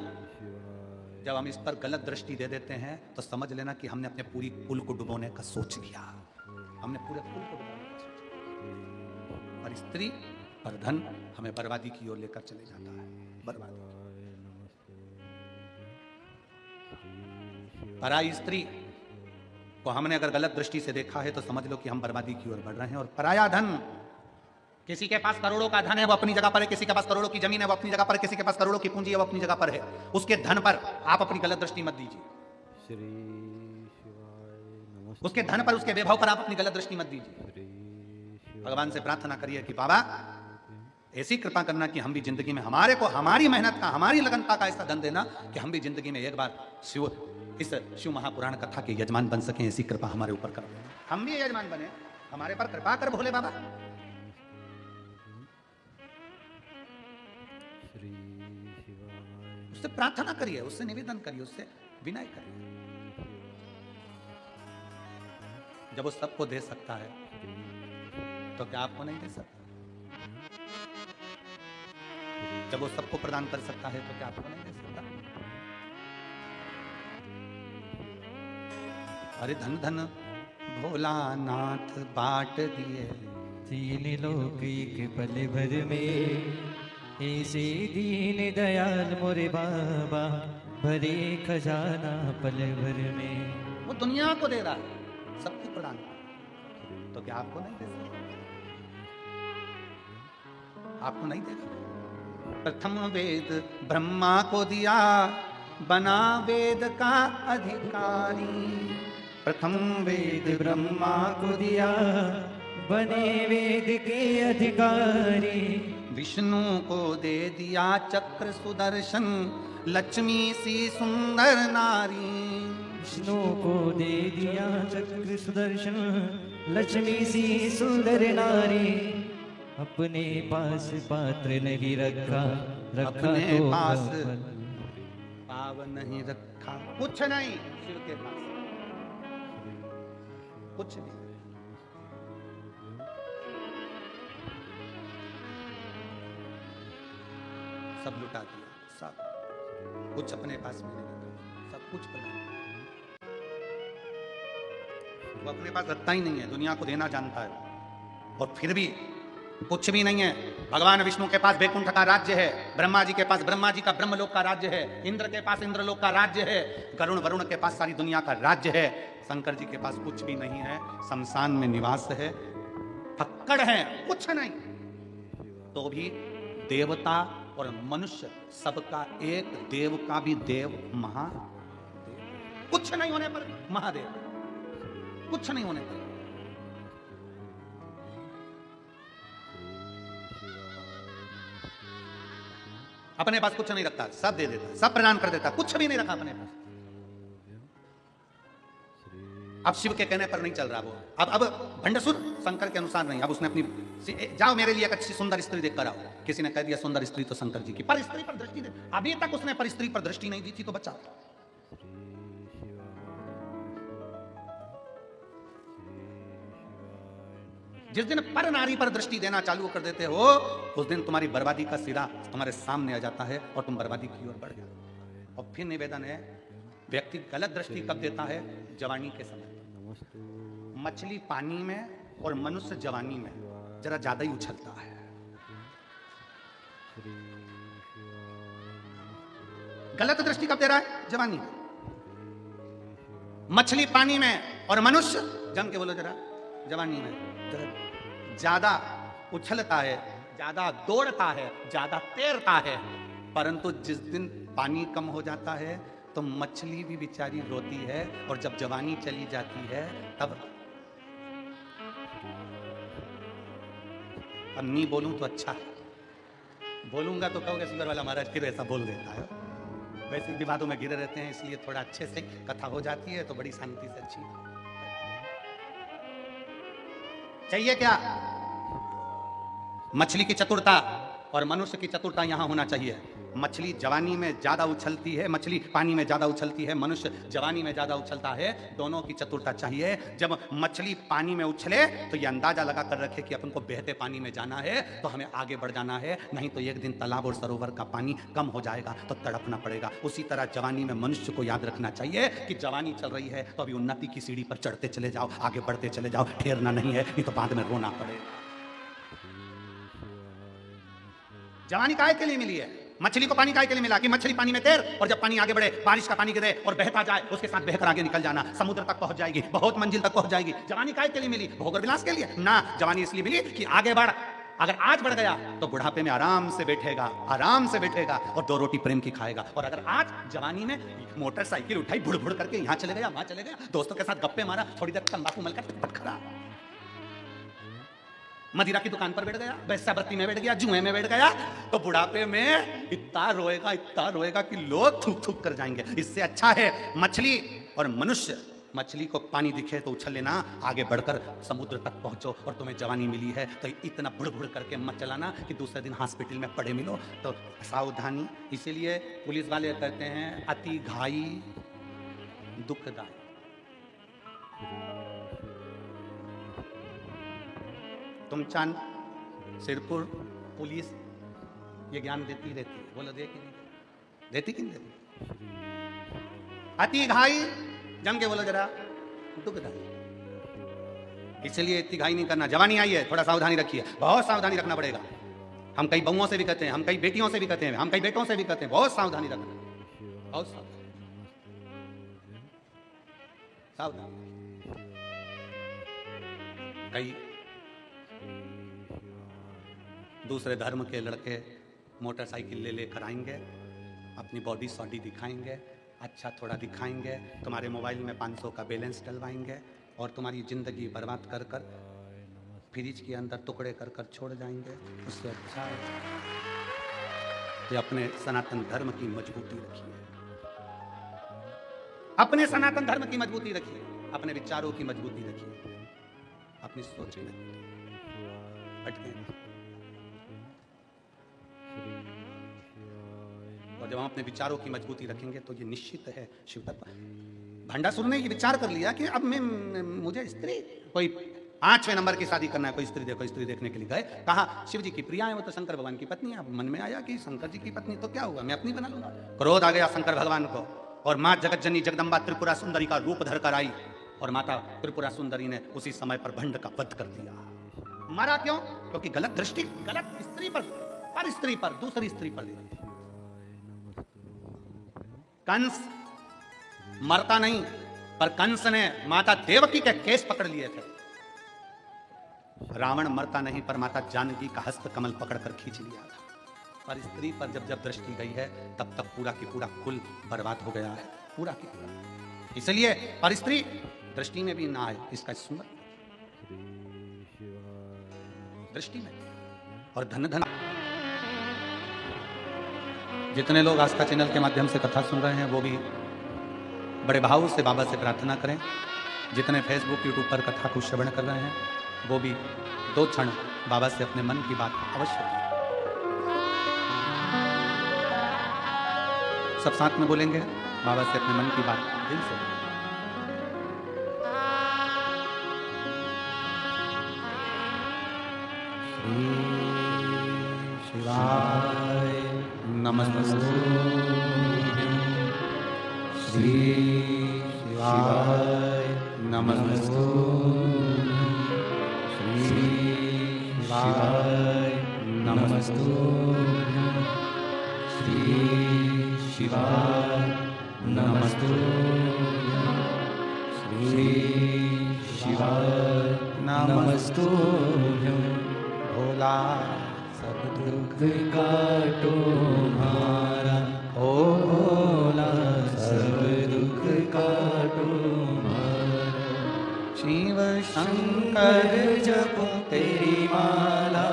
जब हम इस पर गलत दृष्टि दे देते हैं तो समझ लेना कि हमने अपने पूरी कुल को डुबोने का सोच लिया, हमने पूरे कुल को डुबोने का सोच लिया। पर स्त्री पर धन हमें बर्बादी की ओर लेकर चले जाता है, बर्बादी। पराई स्त्री को हमने अगर गलत दृष्टि से देखा है तो समझ लो कि हम बर्बादी की ओर बढ़ रहे हैं। और पराया धन, किसी के पास करोड़ों का धन है वो अपनी जगह पर है, किसी के पास करोड़ों की जमीन है वो अपनी जगह पर है, किसी के पास करोड़ों की पूंजी है वो अपनी जगह पर है, उसके धन पर आप अपनी गलत दृष्टि मत दीजिए। उसके धन पर, उसके वैभव पर आप अपनी गलत दृष्टि मत दीजिए। भगवान से प्रार्थना करिए कि बाबा ऐसी कृपा करना कि हम भी जिंदगी में हमारे को हमारी मेहनत का, हमारी लगनता का ऐसा धन देना कि हम भी जिंदगी में एक बार इस शिव महापुराण कथा के यजमान बन सकें। ऐसी कृपा हमारे ऊपर कर, हम भी यजमान बने, हमारे पर कृपा कर भोले बाबा। उससे प्रार्थना करिए, उससे निवेदन करिए, उससे विनय करिए। जब वो सबको दे सकता है तो क्या आपको नहीं दे सकता? जब वो सबको प्रदान कर सकता है तो क्या आपको नहीं दे सकता? अरे धन धन भोलानाथ बांट दिए तीन लोक एक पल भर में, ऐसे दीन दयाल मोरे बाबा, भरे खजाना पल भर में। वो दुनिया को दे रहा है, सबको प्रदान कर रहा है, तो क्या आपको नहीं दे सकता? आपको नहीं देगा? प्रथम वेद ब्रह्मा को दिया, बना वेद का अधिकारी। प्रथम वेद ब्रह्मा को दिया, बने वेद के अधिकारी। विष्णु को दे दिया चक्र सुदर्शन, लक्ष्मी सी सुंदर नारी। विष्णु को दे दिया चक्र सुदर्शन, लक्ष्मी सी सुंदर नारी। अपने पास पात्र नहीं रखा, रखा अपने तो पास फल। पाव नहीं रखा, कुछ नहीं शिव के पास, कुछ नहीं। सब लुटा दिया, सब कुछ अपने पास में नहीं रखा, सब कुछ प्रदान किया। वो अपने पास रखता ही नहीं है, दुनिया को देना जानता है, और फिर भी कुछ भी नहीं है। भगवान विष्णु के पास वैकुंठ का राज्य है, ब्रह्मा जी के पास ब्रह्मा जी का ब्रह्मलोक का राज्य है, इंद्र के पास इंद्रलोक का राज्य है, गरुण वरुण के पास सारी दुनिया का राज्य है। शंकर जी के पास कुछ भी नहीं है, शमशान में निवास है, फक्कड़ है, कुछ नहीं। तो भी देवता और मनुष्य सबका एक, देव का भी देव महादेव। कुछ नहीं होने पर महादेव, कुछ नहीं होने पर। अपने पास कुछ नहीं रखता, सब दे देता, सब प्रदान कर देता, कुछ भी नहीं रखा अपने पास। अब शिव के कहने पर नहीं चल रहा वो, अब भंडसुर शंकर के अनुसार नहीं। अब उसने अपनी, जाओ मेरे लिए एक अच्छी सुंदर स्त्री देख कर आओ। किसी ने कह दिया सुंदर स्त्री तो शंकर जी की, पर स्त्री पर दृष्टि दे। अभी तक उसने पर स्त्री पर दृष्टि नहीं दी थी, तो बचा। जिस दिन पर नारी पर दृष्टि देना चालू कर देते हो, उस दिन तुम्हारी बर्बादी का सिरा तुम्हारे सामने आ जाता है और तुम बर्बादी की ओर बढ़ जाते हो। और फिर निवेदन है, व्यक्ति गलत दृष्टि कब देता है? जवानी के समय। मछली पानी में और मनुष्य जवानी में जरा ज्यादा ही उछलता है। गलत दृष्टि कब दे रहा है? जवानी में। मछली पानी में और मनुष्य, जम के बोलो जरा, जवानी में ज्यादा उछलता है, ज्यादा दौड़ता है, ज्यादा तैरता है। परंतु जिस दिन पानी कम हो जाता है तो मछली भी बेचारी रोती है, और जब जवानी चली जाती है तब। अब नहीं बोलूं तो अच्छा है, बोलूंगा तो कहोगे शुगर वाला महाराज फिर ऐसा बोल देता है। वैसे विवादों में घिरे रहते हैं, इसलिए थोड़ा अच्छे से कथा हो जाती है तो बड़ी शांति से अच्छी चाहिए। क्या मछली की चतुरता और मनुष्य की चतुरता यहां होना चाहिए। मछली जवानी में ज्यादा उछलती है, मछली पानी में ज्यादा उछलती है, मनुष्य जवानी में ज्यादा उछलता है। दोनों की चतुरता चाहिए। जब मछली पानी में उछले तो ये अंदाजा लगा कर रखे कि अपन को बहते पानी में जाना है, तो हमें आगे बढ़ जाना है, नहीं तो एक दिन तालाब और सरोवर का पानी कम हो जाएगा तो तड़पना पड़ेगा। उसी तरह जवानी में मनुष्य को याद रखना चाहिए कि जवानी चल रही है तो अभी उन्नति की सीढ़ी पर चढ़ते चले जाओ, आगे बढ़ते चले जाओ, ठहरना नहीं है, नहीं तो बाद में रोना पड़ेगा। जवानी काहे के लिए मिली है? मछली को पानी काहे के लिए मिला? कि मछली पानी में तैर, और जब पानी आगे बढ़े, बारिश का पानी गिरे और बहता जाए, उसके साथ बहकर आगे निकल जाना, समुद्र तक पहुंच जाएगी, बहुत मंजिल तक पहुंच जाएगी। जवानी काहे के लिए मिली? भोग और विलास के लिए ना। जवानी इसलिए मिली कि आगे बढ़। अगर आज बढ़ गया तो बुढ़ापे में आराम से बैठेगा, आराम से बैठेगा और 2 रोटी प्रेम की खाएगा। और अगर आज जवानी में मोटरसाइकिल उठाई, बुड़ बुड़ करके यहाँ चले गया, वहां चले गया, दोस्तों के साथ गप्पे मारा, थोड़ी देर तंबाकू मलकर खड़ा, मदिरा की दुकान पर बैठ गया, वैश्यावृत्ति में बैठ गया, जुए में बैठ गया, तो बुढ़ापे में इतना रोएगा कि लोग थूक थूक कर जाएंगे। इससे अच्छा है मछली और मनुष्य। मछली को पानी दिखे तो उछल लेना, आगे बढ़कर समुद्र तक पहुंचो, और तुम्हें जवानी मिली है तो इतना बुड़ बुड़ करके मत चलाना कि दूसरे दिन हॉस्पिटल में पड़े मिलो। तो सावधानी। इसीलिए पुलिस वाले कहते हैं अति घाई दुखदाई। तुमचान, सिरपुर पुलिस ये ज्ञान देती रहती है। बोलो दे कि नहीं देती कि नहीं देती? अति घाई जम के बोलो जरा दुखदाई। इसलिए इतनी घाई नहीं करना। जवानी आई है, थोड़ा सावधानी रखिए, बहुत सावधानी रखना पड़ेगा। हम कई बहुओं से भी कहते हैं, हम कई बेटियों से भी कहते हैं, हम कई बेटों से भी कहते हैं, बहुत सावधानी रखना, बहुत सावधान। कई दूसरे धर्म के लड़के मोटरसाइकिल ले लेकर आएंगे, अपनी बॉडी सॉडी दिखाएंगे, अच्छा थोड़ा दिखाएंगे, तुम्हारे मोबाइल में 500 का बैलेंस डलवाएंगे और तुम्हारी ज़िंदगी बर्बाद कर कर फ्रिज के अंदर टुकड़े कर कर छोड़ जाएंगे। उससे अच्छा है कि अपने सनातन धर्म की मजबूती रखिए, अपने सनातन धर्म की मजबूती रखिए, अपने विचारों की मजबूती रखिए, अपनी सोच में भटके। और जब हम अपने विचारों की मजबूती रखेंगे तो ये निश्चित है शिव तत्व। भंडासुर ने ये विचार कर लिया कि अब मुझे स्त्री, कोई 5वें नंबर की शादी करना है, कोई स्त्री देखो, स्त्री देखने के लिए गए, कहा शिव जी की प्रिया है, वो तो शंकर भगवान की पत्नी है। अब मन में आया कि शंकर जी की पत्नी तो क्या हुआ, मैं अपनी बना लूंगा। क्रोध आ गया शंकर भगवान को और माँ जगत जननी जगदम्बा त्रिपुरा सुंदरी का रूप धर कर आई और माता त्रिपुरा सुंदरी ने उसी समय पर भंड का वध कर दिया। मारा क्यों? क्योंकि गलत दृष्टि, गलत स्त्री पर स्त्री पर, दूसरी स्त्री पर दी। कंस मरता नहीं, पर कंस ने माता देवकी के केस पकड़ लिए थे। रावण मरता नहीं, पर माता जानकी का हस्त कमल पकड़कर खींच लिया था। पर स्त्री पर जब जब दृष्टि गई है तब तक पूरा की पूरा कुल बर्बाद हो गया है, पूरा की पूरा। इसलिए पर स्त्री दृष्टि में भी ना आए, इसका सुंदर दृष्टि में। और धन धन जितने लोग आस्था चैनल के माध्यम से कथा सुन रहे हैं वो भी बड़े भाव से बाबा से प्रार्थना करें। जितने फेसबुक यूट्यूब पर कथा को श्रवण कर रहे हैं वो भी 2 क्षण बाबा से अपने मन की बात अवश्य करें। सब साथ में बोलेंगे बाबा से अपने मन की बात दिल से। श्री शिवाय नमस्तु, श्री शिवाय नमस्तु, श्री शिवाय नमस्तु, श्री शिवाय नमस्तु, श्री शिवाय नमस्तु। भोला सब दुख काटो मारा, ओ भोला सब दुख काटो मारा। शिव शंकर जपो तेरी माला,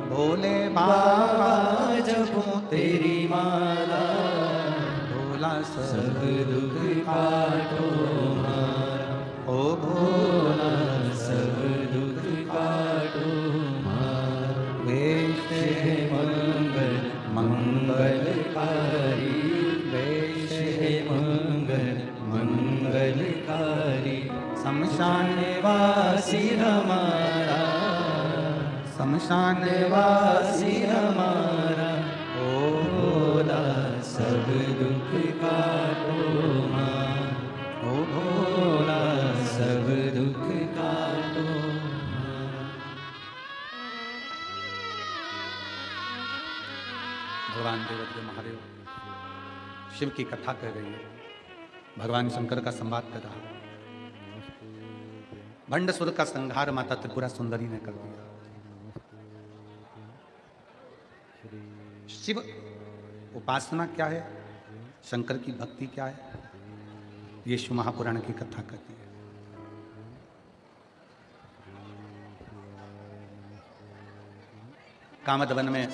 भोले बाबा जपो तेरी माला। भोला सब दुख काटो मारा, ओ भोला सब दुख काटो मारा। वेश है मंगल मंगलकारी, वेश है मंगल मंगलकारी। शमशान वासी हमारा, शमशान वासी हमारा। ओ भोला सब दुख काटो मारा, ओ भोला सब दुख काटो मारा। भगवान देवदेव महादेव शिव की कथा कह रही है, भगवान शंकर का संवाद कर रहा है। भंडसुर का संहार माता त्रिपुरा सुंदरी ने कर दिया। शिव उपासना क्या है, शंकर की भक्ति क्या है, ये शिव महापुराण की कथा कहती है। कामदवन में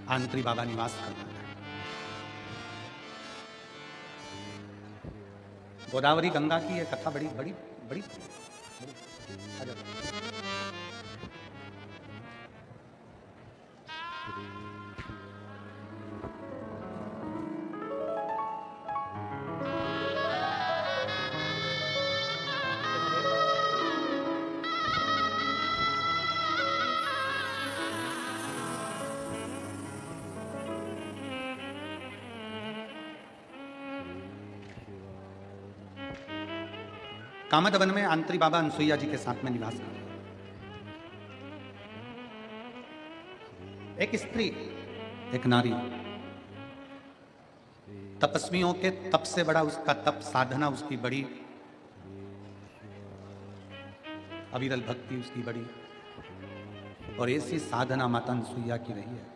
आंतरी बाबा निवास करता है। गोदावरी गंगा की ये कथा बड़ी बड़ी बड़ी, कामद वन में आंतरी बाबा अनसुईया जी के साथ में निवास करते हैं। एक स्त्री, एक नारी, तपस्वियों के तप से बड़ा उसका तप, साधना उसकी बड़ी, अविरल भक्ति उसकी बड़ी, और ऐसी साधना माता अनसुईया की रही है।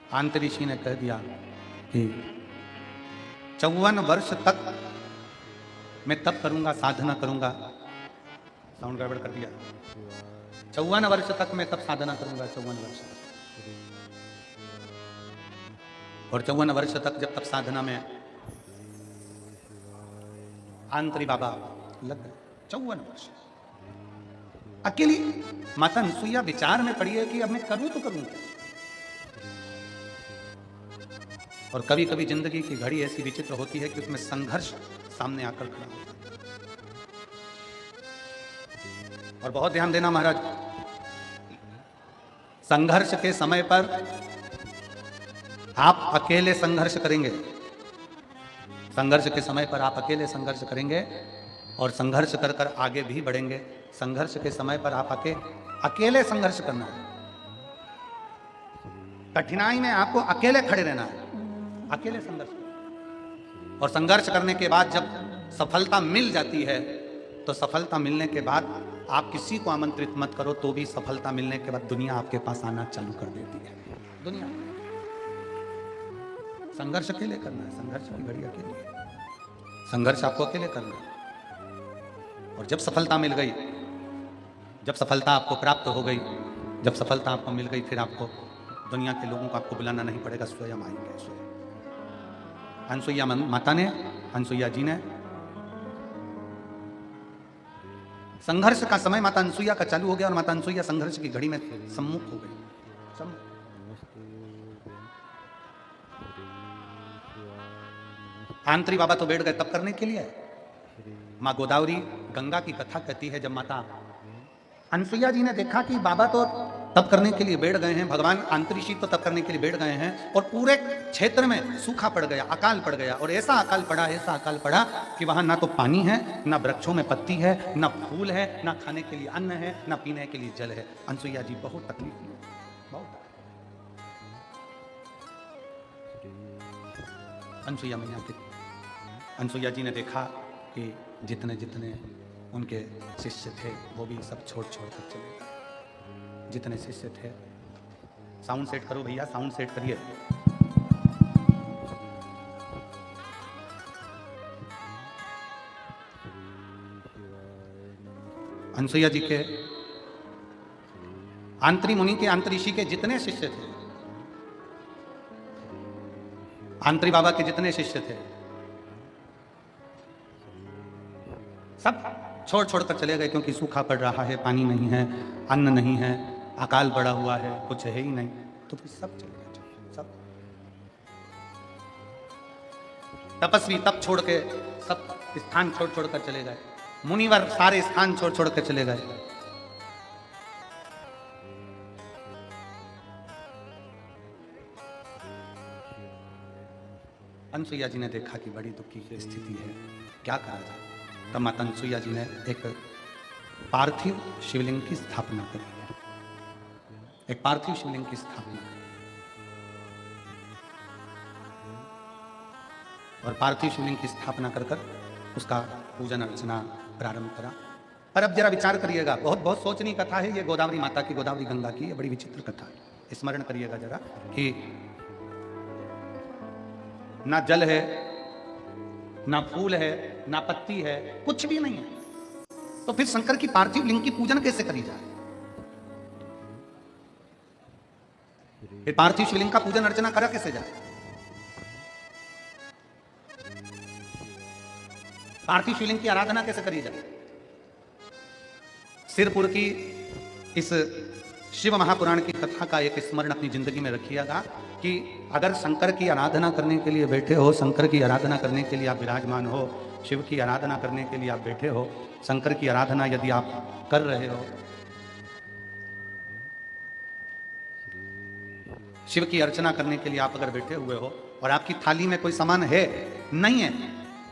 आंतरी ऋषि ने कह दिया कि 54 वर्ष तक मैं तप करूंगा, साधना करूंगा। साउंड गड़बड़ कर दिया। 54 वर्ष तक मैं तप साधना करूंगा, 54 वर्ष तक। और 54 वर्ष तक जब तप साधना में आंतरी बाबा लग गए, 54 वर्ष अकेली माता अनसुईया विचार में पड़ी है कि अब मैं करूं तो करूं क्या। और कभी कभी जिंदगी की घड़ी ऐसी विचित्र होती है कि उसमें संघर्ष सामने आकर खड़ा होता है। और बहुत ध्यान देना महाराज, संघर्ष के समय पर आप अकेले संघर्ष करेंगे, संघर्ष के समय पर आप अकेले संघर्ष करेंगे और संघर्ष कर कर आगे भी बढ़ेंगे। संघर्ष के समय पर आप अकेले संघर्ष करना है। कठिनाई में आपको अकेले खड़े रहना है, अकेले संघर्ष। और संघर्ष करने के बाद जब सफलता मिल जाती है तो सफलता मिलने के बाद आप किसी को आमंत्रित मत करो तो भी सफलता मिलने के बाद दुनिया आपके पास आना चालू कर देती है। दुनिया संघर्ष अकेले करना है, संघर्ष की घड़ी अकेले, संघर्ष आपको अकेले करना है। और जब सफलता मिल गई, जब सफलता आपको प्राप्त हो गई, जब सफलता आपको मिल गई, फिर आपको दुनिया के लोगों को आपको बुलाना नहीं पड़ेगा, स्वयं आएंगे। स्वयं अनसुईया माता ने, अनसुईया जी ने, संघर्ष का समय माता अनसुईया का चालू हो गया और माता अनसुईया संघर्ष की घड़ी में सम्मुख हो गई। आंतरी बाबा तो बैठ गए तप करने के लिए। माँ गोदावरी गंगा की कथा कहती है, जब माता अनसुईया जी ने देखा कि बाबा तो तप करने के लिए बैठ गए हैं, भगवान आंतरी ऋषि तो तप करने के लिए बैठ गए हैं और पूरे क्षेत्र में सूखा पड़ गया, अकाल पड़ गया। और ऐसा अकाल पड़ा, ऐसा अकाल पड़ा कि वहां ना तो पानी है, ना वृक्षों में पत्ती है, ना फूल है, ना खाने के लिए अन्न है, ना पीने के लिए जल है। अनसुईया जी बहुत तकलीफ हुई, बहुत। अनसुईया मैया की, अनसुईया जी ने देखा कि जितने जितने उनके शिष्य थे वो भी सब छोड़ छोड़ कर चले गए। जितने शिष्य थे, साउंड सेट करो भैया, साउंड सेट करिए। अनसुईया जी के, आंतरी मुनि के, आंतरी ऋषि के जितने शिष्य थे, आंतरी बाबा के जितने शिष्य थे, सब छोड़ छोड़ कर चले गए, क्योंकि सूखा पड़ रहा है, पानी नहीं है, अन्न नहीं है, अकाल पड़ा हुआ है, कुछ है ही नहीं। तो फिर सब चले गए, सब तपस्वी तप छोड़ के सब स्थान छोड़ छोड़ कर चले गए। मुनिवर सारे स्थान छोड़ छोड़ कर चले गए। अनसुईया जी ने देखा कि बड़ी दुखी स्थिति है, क्या करा जाए। तब माता अनसुईया जी ने एक पार्थिव शिवलिंग की स्थापना करी, एक पार्थिव शिवलिंग की स्थापना। और पार्थिव शिवलिंग की स्थापना कर कर उसका पूजन अर्चना प्रारंभ करा। पर अब जरा विचार करिएगा, बहुत बहुत सोचनीय कथा है ये, गोदावरी माता की, गोदावरी गंगा की, ये बड़ी विचित्र कथा है। स्मरण करिएगा जरा कि ना जल है, ना फूल है, ना पत्ती है, कुछ भी नहीं है, तो फिर शंकर की पार्थिव लिंग की पूजन कैसे करी जाए। फिर पार्थिव शिवलिंग का पूजन अर्चना करा कैसे जाए। पार्थिव शिवलिंग की आराधना कैसे करी जाए। सिरपुर की इस शिव महापुराण की कथा का एक स्मरण अपनी जिंदगी में रखिएगा कि अगर शंकर की आराधना करने के लिए बैठे हो, शंकर की आराधना करने के लिए आप विराजमान हो, शिव की आराधना करने के लिए आप बैठे हो, शंकर की आराधना यदि आप कर रहे हो शिव की अर्चना करने के लिए आप अगर बैठे हुए हो और आपकी थाली में कोई सामान है नहीं है,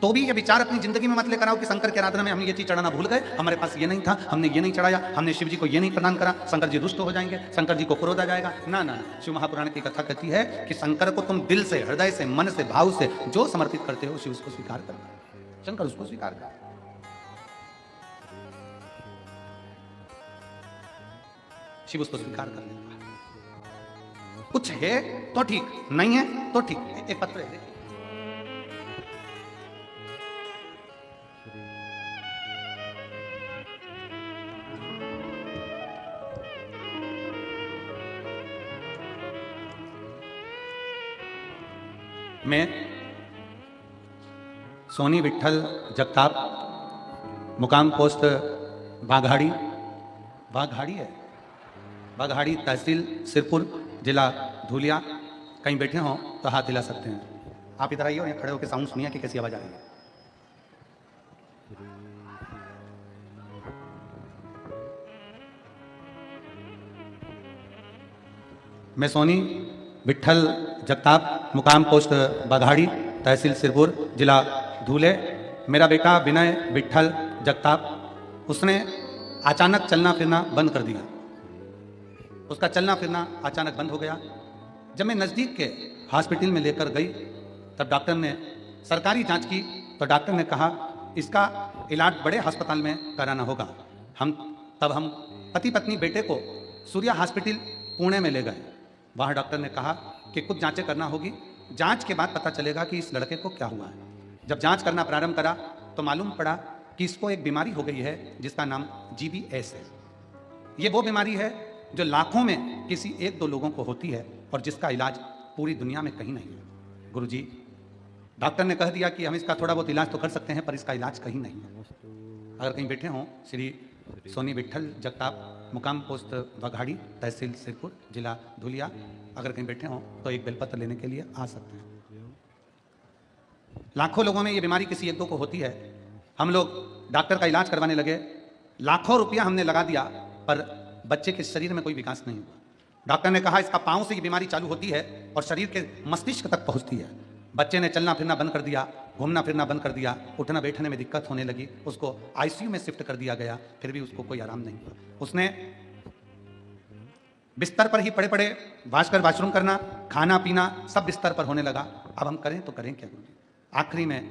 तो भी ये विचार अपनी जिंदगी में मत लेकर आओ कि शंकर की आराधना में हम ये चीज चढ़ाना भूल गए, हमारे पास ये नहीं था, हमने ये नहीं चढ़ाया, हमने शिव जी को ये नहीं प्रदान करा, शंकर जी रुष्ट हो जाएंगे, शंकर जी को क्रोध आ जाएगा। ना ना, शिव महापुराण की कथा कहती है कि शंकर को तुम दिल से, हृदय से, मन से, भाव से जो समर्पित करते हो, शिव उसको स्वीकार करता है, शंकर उसको स्वीकार करता है। शिव उसको स्वीकार कर लेता है। कुछ है तो ठीक, नहीं है तो ठीक। एक पत्र है देखिए, मैं सोनी विट्ठल जगताप, मुकाम पोस्ट बाघाड़ी, बाघाड़ी है, बाघाड़ी तहसील सिरपुर, जिला धुलिया। कहीं बैठे हों तो हाथ हिला सकते हैं। आप इधर आइए और यहाँ खड़े होकर साउंड सुनिए कि कैसी आवाज आ रही है। मैं सोनी विट्ठल जगताप, मुकाम पोस्ट बाघाड़ी, तहसील सिरपुर, जिला धूले। मेरा बेटा विनय विट्ठल जगताप, उसने अचानक चलना फिरना बंद कर दिया। उसका चलना फिरना अचानक बंद हो गया। जब मैं नज़दीक के हॉस्पिटल में लेकर गई तब डॉक्टर ने सरकारी जांच की तो डॉक्टर ने कहा इसका इलाज बड़े अस्पताल में कराना होगा। हम पति पत्नी बेटे को सूर्या हॉस्पिटल पुणे में ले गए। वहाँ डॉक्टर ने कहा कि कुछ जांचें करना होगी, जांच के बाद पता चलेगा कि इस लड़के को क्या हुआ है। जब जांच करना प्रारंभ करा तो मालूम पड़ा कि इसको एक बीमारी हो गई है जिसका नाम GBS है। ये वो बीमारी है जो लाखों में किसी एक दो लोगों को होती है और जिसका इलाज पूरी दुनिया में कहीं नहीं है। गुरुजी, डॉक्टर ने कह दिया कि हम इसका थोड़ा बहुत इलाज तो कर सकते हैं पर इसका इलाज कहीं नहीं है। अगर कहीं बैठे हों, श्री सोनी विट्ठल जगताप, मुकाम पोस्ट बघाड़ी, तहसील सिरपुर, जिला धुलिया, अगर कहीं बैठे हों तो एक बेलपत्र लेने के लिए आ सकते हैं। लाखों लोगों में ये बीमारी किसी एक दो को होती है। हम लोग डॉक्टर का इलाज करवाने लगे, लाखों रुपया हमने लगा दिया पर बच्चे के शरीर में कोई विकास नहीं हुआ। डॉक्टर ने कहा इसका पांव से ये बीमारी चालू होती है और शरीर के मस्तिष्क तक पहुंचती है। बच्चे ने चलना फिरना बंद कर दिया, घूमना फिरना बंद कर दिया, उठना बैठने में दिक्कत होने लगी। उसको ICU में शिफ्ट कर दिया गया, फिर भी उसको कोई आराम नहीं हुआ। उसने बिस्तर पर ही पड़े पड़े वाशरूम करना, खाना पीना सब बिस्तर पर होने लगा। अब हम करें तो करें क्या गुरुजी? आखिरी में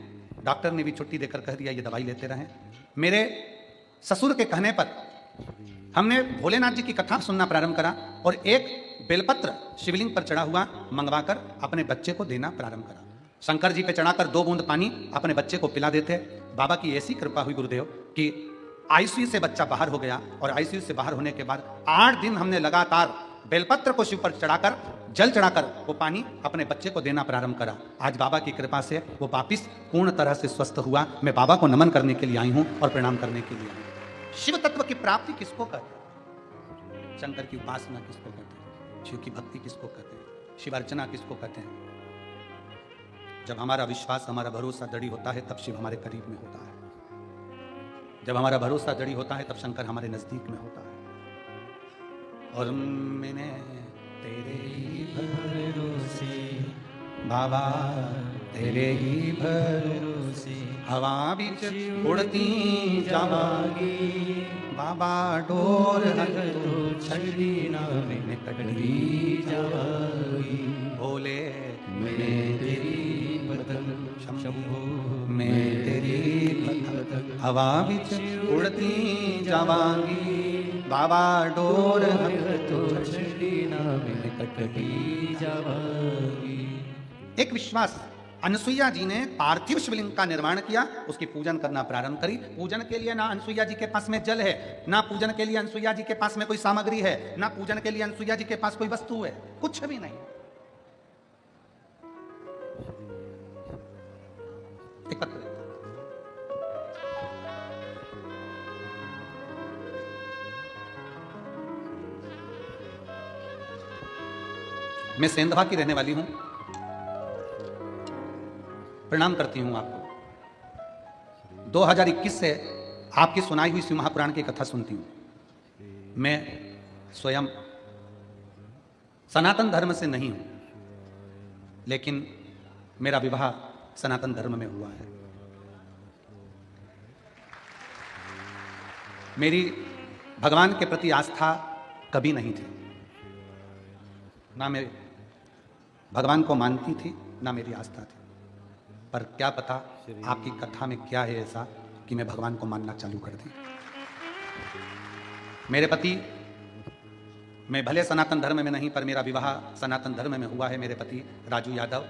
डॉक्टर ने भी छुट्टी देकर कह दिया ये दवाई लेते रहें। मेरे ससुर के कहने पर हमने भोलेनाथ जी की कथा सुनना प्रारंभ करा और एक बेलपत्र शिवलिंग पर चढ़ा हुआ मंगवाकर अपने बच्चे को देना प्रारंभ करा। शंकर जी पे चढ़ाकर 2 बूंद पानी अपने बच्चे को पिला देते। बाबा की ऐसी कृपा हुई गुरुदेव कि ICU से बच्चा बाहर हो गया और ICU से बाहर होने के बाद 8 दिन हमने लगातार बेलपत्र को शिव पर चढ़ाकर, जल चढ़ाकर वो पानी अपने बच्चे को देना प्रारंभ करा। आज बाबा की कृपा से वो वापिस पूर्ण तरह से स्वस्थ हुआ। मैं बाबा को नमन करने के लिए आई हूँ और प्रणाम करने के लिए आई हूँ। शिव तत्व की प्राप्ति किसको कहते हैं? शंकर की उपासना किसको कहते हैं? शिव की भक्ति किसको कहते हैं? शिव अर्चना किसको कहते हैं? जब हमारा विश्वास, हमारा भरोसा दृढ़ होता है तब शिव हमारे करीब में होता है। जब हमारा भरोसा दृढ़ होता है तब शंकर हमारे नजदीक में होता है। और मैंने तेरे ही भरोसे बाबा, तेरे ही भरोसे हवा बिच उड़ती जावागी, बाबा डोर छड़ी ना में कटड़ी जावागी। भोले मैं तेरी बदन, शंभो मैं तेरी बदन, हवा बिच उड़ती जावागी, बाबा डोर छड़ी ना में कटड़ी जावागी। एक विश्वास, अनसुईया जी ने पार्थिव शिवलिंग का निर्माण किया, उसकी पूजन करना प्रारंभ करी। पूजन के लिए ना अनसुईया जी के पास में जल है, ना पूजन के लिए अनसुईया जी के पास में कोई सामग्री है, ना पूजन के लिए अनसुईया जी के पास कोई वस्तु है, कुछ भी नहीं। मैं सेंधवा की रहने वाली हूं, प्रणाम करती हूं आपको। 2021 से आपकी सुनाई हुई शिव महापुराण की कथा सुनती हूं। मैं स्वयं सनातन धर्म से नहीं हूं, लेकिन मेरा विवाह सनातन धर्म में हुआ है। मेरी भगवान के प्रति आस्था कभी नहीं थी, ना मैं भगवान को मानती थी, ना मेरी आस्था थी। पर क्या पता आपकी कथा में क्या है ऐसा कि मैं भगवान को मानना चालू कर दी। मेरे पति, मैं भले सनातन धर्म में नहीं, पर मेरा विवाह सनातन धर्म में हुआ है। मेरे पति राजू यादव,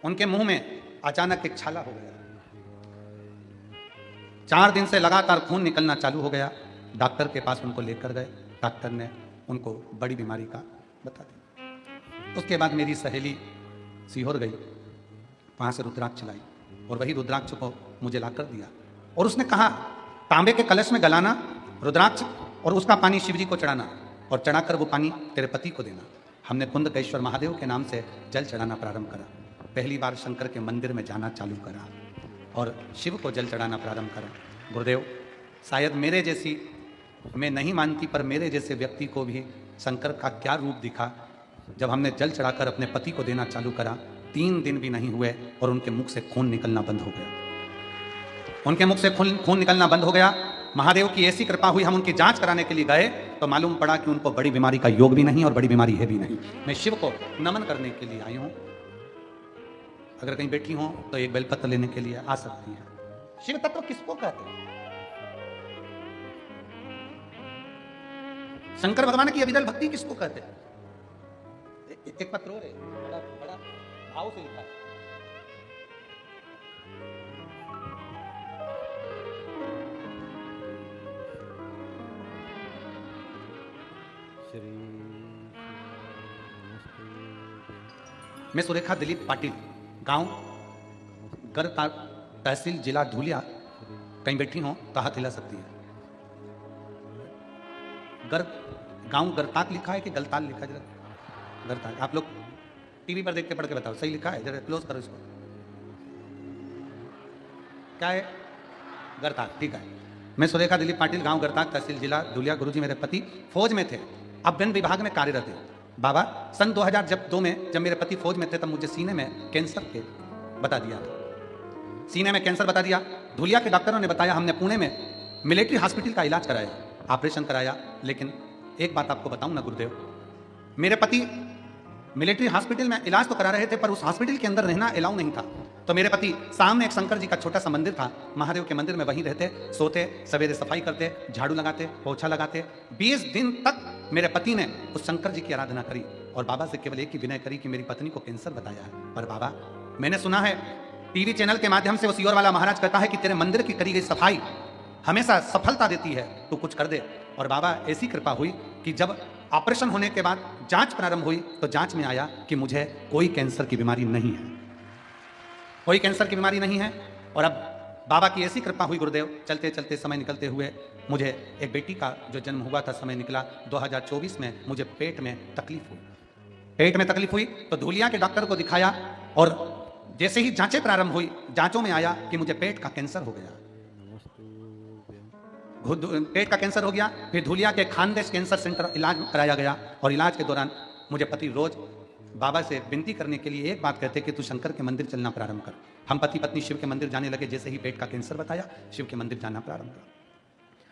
उनके मुंह में अचानक एक छाला हो गया। 4 दिन से लगातार खून निकलना चालू हो गया। डॉक्टर के पास उनको लेकर गए। डॉक्टर ने उनको बड़ी बीमारी का बता दिया। उसके बाद मेरी सहेली सीहोर गई, वहां से रुद्राक्ष लाई और वही रुद्राक्ष को मुझे लाकर दिया और उसने कहा, तांबे के कलश में गलाना रुद्राक्ष और उसका पानी शिवजी को चढ़ाना और चढ़ाकर वो पानी तेरे पति को देना। हमने कुंदकेश्वर महादेव के नाम से जल चढ़ाना प्रारंभ करा। पहली बार शंकर के मंदिर में जाना चालू करा और शिव को जल चढ़ाना प्रारंभ करा। गुरुदेव, शायद मेरे जैसी, मैं नहीं मानती, पर मेरे जैसे व्यक्ति को भी शंकर का क्या रूप दिखा जब हमने जल चढ़ाकर अपने पति को देना चालू करा। 3 दिन भी नहीं हुए और उनके मुख से खून निकलना बंद हो गया। उनके मुख से खून निकलना बंद हो गया। महादेव की ऐसी कृपा हुई, हम उनकी जांच कराने के लिए गए तो मालूम पड़ा कि उनको बड़ी बीमारी का योग भी नहीं और बड़ी बीमारी है भी नहीं। मैं शिव को नमन करने के लिए आई हूं। अगर कहीं बैठी हो तो एक बेलपत्र लेने के लिए आ सकती है। शिव तत्व किसको कहते हैं? शंकर भगवान की अविरल भक्ति किसको कहते हैं? एक पत्र और है, बड़ा बड़ा भाव से लिखा है। मैं सुरेखा दिलीप पाटिल, गांव गरता, तहसील जिला धुलिया। कहीं बैठी हो तो हाथ हिला सकती है। गांव गरताक लिखा है कि गलताल लिखा है? जरा गरताक, आप लोग टीवी पर देख के पढ़ के बताओ, सही लिखा है? जरा क्लोज करो इसको। क्या है? गरताक, ठीक है। मैं सुरेखा दिलीप पाटिल, गांव गरताक, तहसील जिला धुलिया। गुरुजी मेरे पति फौज में थे, अब वन विभाग में कार्यरत है। बाबा, सन 2002 में जब मेरे पति फौज में थे तब मुझे सीने में कैंसर के बता दिया था। सीने में कैंसर बता दिया। धुलिया के डॉक्टरों ने बताया। हमने पुणे में मिलिट्री हॉस्पिटल का इलाज कराया, ऑपरेशन कराया। लेकिन एक बात आपको बताऊं ना गुरुदेव, मेरे पति मिलिट्री हॉस्पिटल में इलाज तो करा रहे थे, पर उस हॉस्पिटल के अंदर रहना अलाउ नहीं था। तो मेरे पति, सामने एक शंकर जी का छोटा सा मंदिर था, महादेव के मंदिर में वहीं रहते, सोते, सवेरे सफाई करते, झाड़ू लगाते, पोछा लगाते। 20 दिन तक मेरे पति ने उस शंकर जी की आराधना करी और बाबा से केवल एक ही विनय करी कि मेरी पत्नी को कैंसर बताया है। पर बाबा, मैंने सुना है टीवी चैनल के माध्यम से वो सीहोर वाला महाराज कहता है कि तेरे मंदिर की करी गई सफाई हमेशा सफलता देती है, तू कुछ कर दे। और बाबा, ऐसी कृपा हुई कि जब ऑपरेशन होने के बाद जांच प्रारंभ हुई तो जांच में आया कि मुझे कोई कैंसर की बीमारी नहीं है, कोई कैंसर की बीमारी नहीं है। और अब बाबा की ऐसी कृपा हुई गुरुदेव, चलते चलते समय निकलते हुए मुझे एक बेटी का जो जन्म हुआ था, समय निकला 2024 में। मुझे पेट में तकलीफ हुई, पेट में तकलीफ हुई तो धुलिया के डॉक्टर को दिखाया और जैसे ही जांचें प्रारंभ हुई, जांचों में आया कि मुझे पेट का कैंसर हो गया, पेट का कैंसर हो गया। फिर धुलिया के खानदेश कैंसर सेंटर इलाज कराया गया और इलाज के दौरान मुझे पति रोज बाबा से विनती करने के लिए एक बात कहते कि तू शंकर के मंदिर चलना प्रारंभ कर। हम पति पत्नी शिव के मंदिर जाने लगे। जैसे ही पेट का कैंसर बताया, शिव के मंदिर जाना प्रारंभ करा।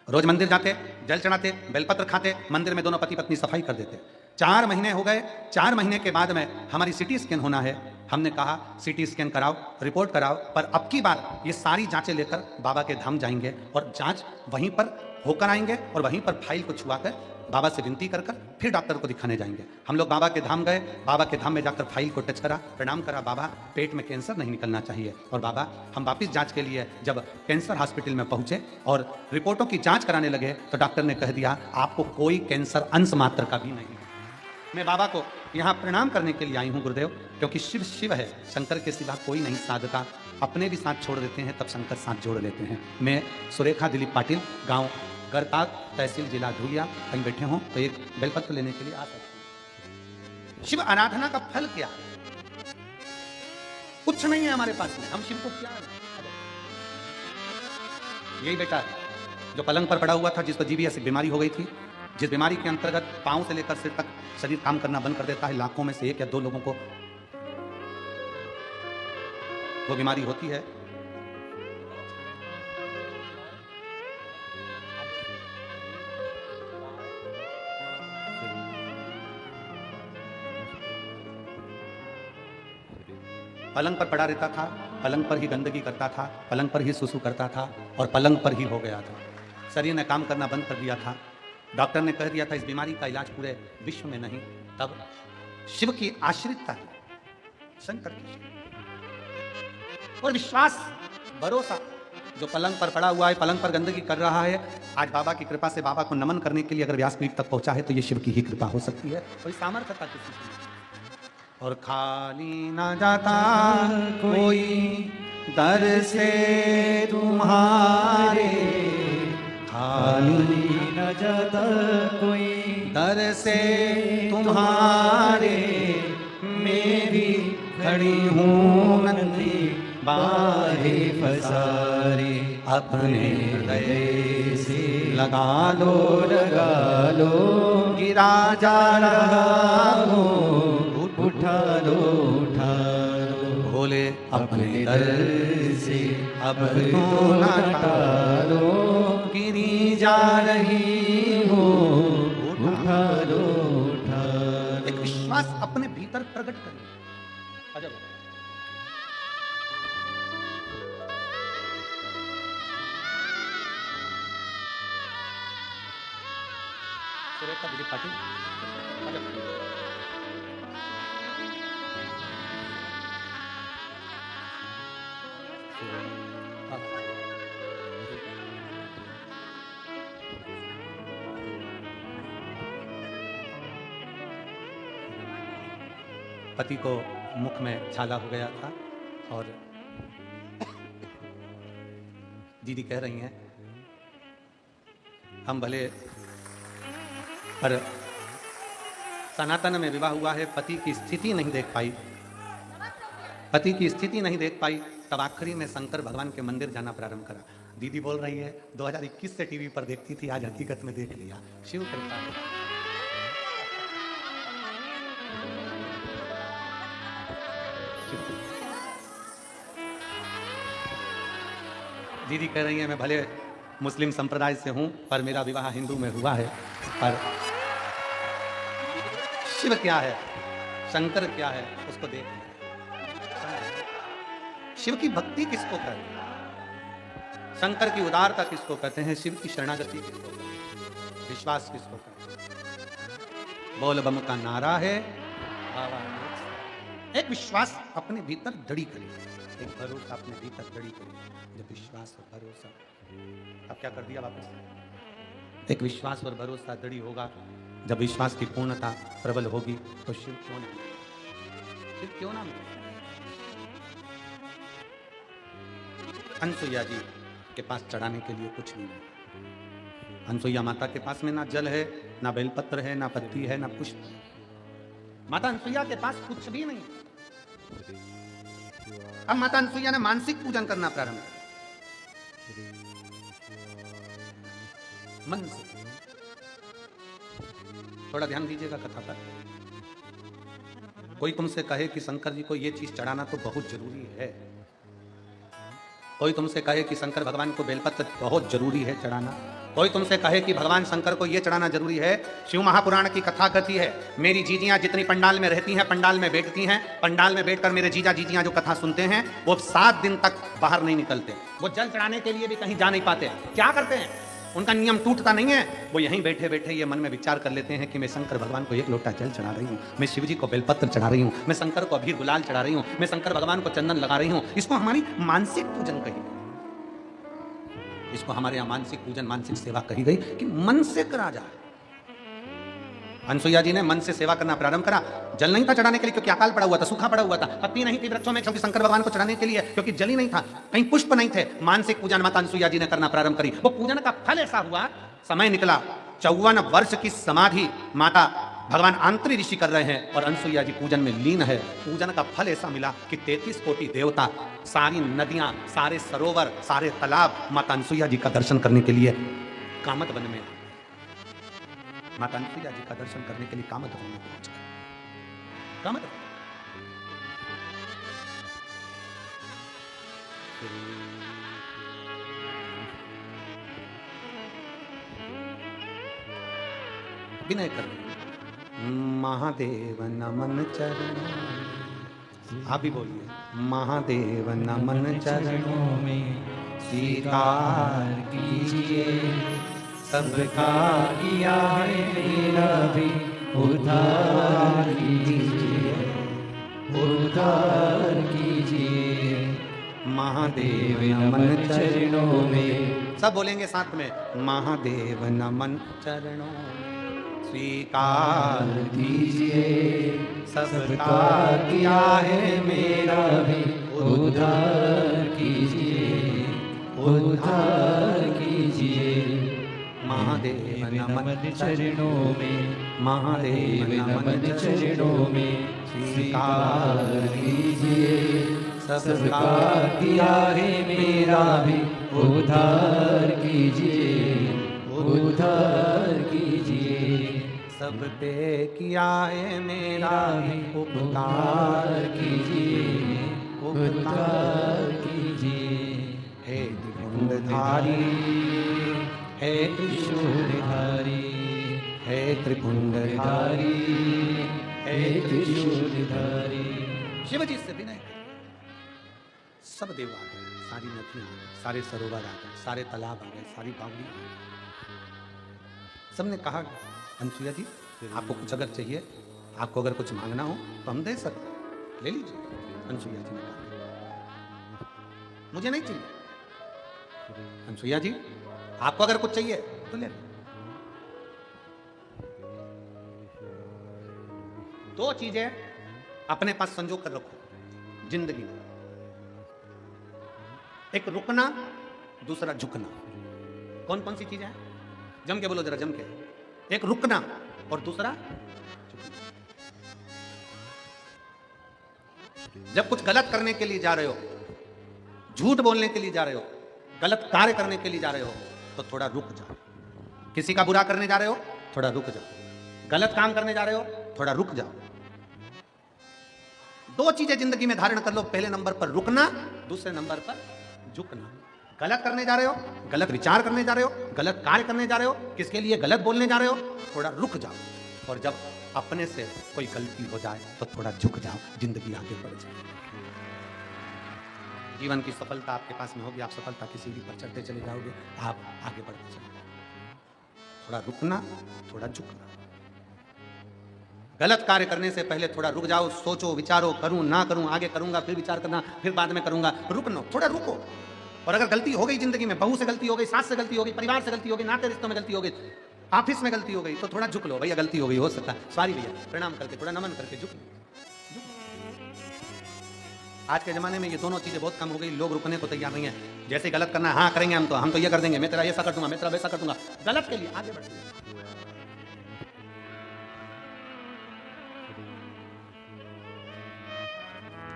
रोज मंदिर जाते, जल चढ़ाते, बेलपत्र खाते, मंदिर में दोनों पति पत्नी सफाई कर देते। 4 महीने हो गए। 4 महीने के बाद में हमारी सिटी स्कैन होना है। हमने कहा सिटी स्कैन कराओ, रिपोर्ट कराओ, पर अब की बार ये सारी जांचें लेकर बाबा के धाम जाएंगे और जांच वहीं पर होकर आएंगे और वहीं पर फाइल को छुआकर बाबा से विनती कर फिर डॉक्टर को दिखाने जाएंगे। हम लोग बाबा के धाम गए। बाबा के धाम में जाकर फाइल को टच करा, प्रणाम करा, बाबा पेट में कैंसर नहीं निकलना चाहिए। और बाबा, हम वापस जांच के लिए जब कैंसर हॉस्पिटल में पहुंचे और रिपोर्टों की जांच कराने लगे तो डॉक्टर ने कह दिया आपको कोई कैंसर अंश मात्र का भी नहीं। मैं बाबा को यहाँ प्रणाम करने के लिए आई हूँ गुरुदेव, क्योंकि शिव शिव है, शंकर के सिवा कोई नहीं साधता। अपने भी साथ छोड़ देते हैं तब शंकर साथ जोड़ लेते हैं। मैं सुरेखा दिलीप पाटिल, गांव गरताक, तहसील जिला धुलिया। कहीं बैठे हों तो एक बेलपत्र लेने के लिए आ सकते हैं। शिव आराधना का फल क्या है? कुछ नहीं है हमारे पास में, हम शिव को क्या है? यही बेटा जो पलंग पर पड़ा हुआ था, जिस पर जीबीएस बीमारी हो गई थी, जिस बीमारी के अंतर्गत पांव से लेकर सिर तक शरीर काम करना बंद कर देता है, लाखों में से 1 या 2 लोगों को वो बीमारी होती है। पलंग पर पड़ा रहता था, पलंग पर ही गंदगी करता था, पलंग पर ही सुसु करता था और पलंग पर ही हो गया था। शरीर ने काम करना बंद कर दिया था। डॉक्टर ने कह दिया था इस बीमारी का इलाज पूरे विश्व में नहीं। तब शिव की आश्रितता, शंकर की और विश्वास, भरोसा, जो पलंग पर पड़ा हुआ है, पलंग पर गंदगी कर रहा है, आज बाबा की कृपा से बाबा को नमन करने के लिए अगर व्यासपीठ तक पहुंचा है तो ये शिव की ही कृपा हो सकती है। कोई सामर्थ्य था किसी की। और खाली ना जाता कोई दर से तुम्हारे, खाली न जाता कोई दर से तुम्हारे, मेरी खड़ी हूँ नंदी बाहे फसारे, अपने हृदय से लगा लो गिरा जा रहा हो, उठा लो भोले अपने दर से अब तो ना टालो, गिरी जा रही हो, उठा लो। एक विश्वास अपने भीतर प्रकट करिए। अजब सुरेखा दिलीप पाटिल, अजब पति को मुख में छाला हो गया था और दीदी कह रही हैं हम भले, पर सनातन में विवाह हुआ है, पति की स्थिति नहीं देख पाई, पति की स्थिति नहीं देख पाई, तब आखिरी में शंकर भगवान के मंदिर जाना प्रारंभ करा। दीदी बोल रही है 2021 से टीवी पर देखती थी, आज हकीकत में देख लिया। शिव कृपा है। दीदी कह रही है मैं भले मुस्लिम संप्रदाय से हूं, पर मेरा विवाह हिंदू में हुआ है। पर शिव क्या है, शंकर क्या है, उसको देख लें। शिव की भक्ति किसको कहते हैं, शंकर की उदारता किसको कहते हैं, शिव की शरणागति किसको कहते हैं, विश्वास किसको कहते हैं। बोल बम का नारा है, एक विश्वास अपने भीतर दृढ़ करिए, एक भरोसा अपने भीतर दृढ़ करिए। जब विश्वास और भरोसा, अब क्या कर दिया वापस, एक विश्वास और भरोसा दृढ़ होगा, जब विश्वास की पूर्णता प्रबल होगी तो शिव क्यों ना, शिव क्यों ना मिले। अनसुईया जी के पास चढ़ाने के लिए कुछ नहीं है। अनसुईया माता के पास में ना जल है, ना बेलपत्र है, ना पत्ती है, ना पुष्प। माता अनसुईया के पास कुछ भी नहीं। अब माता अनसुईया ने मानसिक पूजन करना प्रारंभ किया, मन से। थोड़ा ध्यान दीजिएगा कथा पर। कोई तुमसे कहे कि शंकर जी को ये चीज चढ़ाना तो बहुत जरूरी है, कोई तुमसे कहे कि शंकर भगवान को बेलपत्र बहुत जरूरी है चढ़ाना, कोई तुमसे कहे कि भगवान शंकर को ये चढ़ाना जरूरी है। शिव महापुराण की कथा कहती है, मेरी जीजियां जितनी पंडाल में रहती हैं, पंडाल में बैठती हैं, पंडाल में बैठकर मेरे जीजा जीजियां जो कथा सुनते हैं, वो 7 दिन तक बाहर नहीं निकलते। वो जल चढ़ाने के लिए भी कहीं जा नहीं पाते। क्या करते हैं, उनका नियम टूटता नहीं है। वो यहीं बैठे बैठे ये मन में विचार कर लेते हैं कि मैं शंकर भगवान को 1 लोटा जल चढ़ा रही हूँ, मैं शिव जी को बेलपत्र चढ़ा रही हूँ, मैं शंकर को अबीर गुलाल चढ़ा रही हूँ, मैं शंकर भगवान को चंदन लगा रही हूँ। इसको हमारी मानसिक पूजन कही, इसको हमारे यहाँ मानसिक पूजन, मानसिक सेवा कही गई कि मन से करा जाए। अनसुईया जी ने मन से सेवा करना प्रारंभ करा। जल नहीं था चढ़ाने के लिए क्योंकि अकाल पड़ा हुआ था, सूखा पड़ा हुआ था, पत्ती नहीं थी वृक्षों में क्योंकि शंकर भगवान को चढ़ाने के लिए क्योंकि जल ही नहीं था, कहीं पुष्प नहीं थे। मानसिक पूजन माता अनसुईया जी ने करना प्रारंभ करी। वो पूजन का फल ऐसा हुआ, समय निकला 54 वर्ष की समाधि माता भगवान आंतरी ऋषि कर रहे हैं और अनसुईया जी पूजन में लीन है। पूजन का फल ऐसा मिला कि 33 कोटि देवता, सारी नदियां, सारे सरोवर, सारे तालाब माता अनसुईया जी का दर्शन करने के लिए कामत वन में। माता अनुसुईया जी का दर्शन करने के लिए कामदहन में पहुंच गए। कामदहन विनय कर रहे हैं। महादेव नमन चरणों, आप भी बोलिए, महादेव नमन चरणों में स्वीकार कीजिए, सबका किया है मेरा भी उद्धार कीजिए, उद्धार कीजिए। महादेव नमन चरणों में, सब बोलेंगे साथ में, महादेव नमन चरणों में स्वीकार कीजिए, सबका किया है मेरा भी उद्धार कीजिए, उद्धार कीजिए। महादेव नमन चरणों में, महादेव नमन चरणों में स्वीकार कीजिए, सबका किया है मेरा भी उद्धार कीजिए, उद्धार कीजिए। सब पे किया है मेरा भी उपकार कीजिए, उपकार कीजिए। हे त्रिपुंडधारी, हे त्रिशूलधारी, हे त्रिपुंडधारी, हे त्रिशूलधारी। शिव जी से विनय, सब देव आ गए, सारी नदियां आ गई, सारे सरोवर आ गए, सारे तालाब आ गए, सारी बावली आ गई। सबने कहा अनुसुईया जी आपको कुछ अगर चाहिए, आपको अगर कुछ मांगना हो तो हम दे सकते हैं, ले लीजिए। अनुसुईया जी ने कहा मुझे नहीं चाहिए। अनुसुईया जी आपको अगर कुछ चाहिए तो ले लो। दो चीजें अपने पास संजो कर रखो जिंदगी में, एक रुकना, दूसरा झुकना। कौन कौन सी चीजें हैं? जम के बोलो जरा, जम के। एक रुकना और दूसरा झुकना। जब कुछ गलत करने के लिए जा रहे हो, झूठ बोलने के लिए जा रहे हो, गलत कार्य करने के लिए जा रहे हो, तो थोड़ा रुक जाओ। किसी का बुरा करने जा रहे हो, थोड़ा रुक जाओ। गलत काम करने जा रहे हो, थोड़ा रुक जाओ। दो चीजें जिंदगी में धारण कर लो, पहले नंबर पर रुकना, दूसरे नंबर पर झुकना। गलत करने जा रहे हो, गलत विचार करने जा रहे हो, गलत कार्य करने जा रहे हो, किसके लिए गलत बोलने जा रहे हो, थोड़ा रुक जाओ। और जब अपने से कोई गलती हो जाए तो थोड़ा झुक जाओ, जिंदगी आगे बढ़ जाए। जीवन की सफलता आपके पास में होगी, आप सफलता की सीढ़ी पर चढ़ते चले जाओगे, आप आगे बढ़ते चले जाओगे। थोड़ा रुकना, थोड़ा झुकना। गलत कार्य करने से पहले थोड़ा रुक जाओ, सोचो, विचारो, करूं ना करूं, आगे करूंगा, फिर विचार करना, फिर बाद में करूंगा। रुकना, थोड़ा रुको। और अगर गलती हो गई जिंदगी में, बहू से गलती हो गई, सास से गलती हो गई, परिवार से गलती हो गई, नाते रिश्तों में गलती हो गई, ऑफिस में गलती हो गई, तो थोड़ा झुक लो। भैया गलती हो गई, हो सकता है, सॉरी भैया, प्रणाम करके, थोड़ा नमन करके झुक लो। आज के जमाने में ये दोनों चीजें बहुत कम हो गई, लोग रुकने को तैयार नहीं है। जैसे गलत करना है, हाँ करेंगे हम तो ये कर देंगे, मैं तेरा ऐसा कर दूंगा, मैं तेरा वैसा कर दूंगा। गलत के लिए आगे बढ़ते हैं।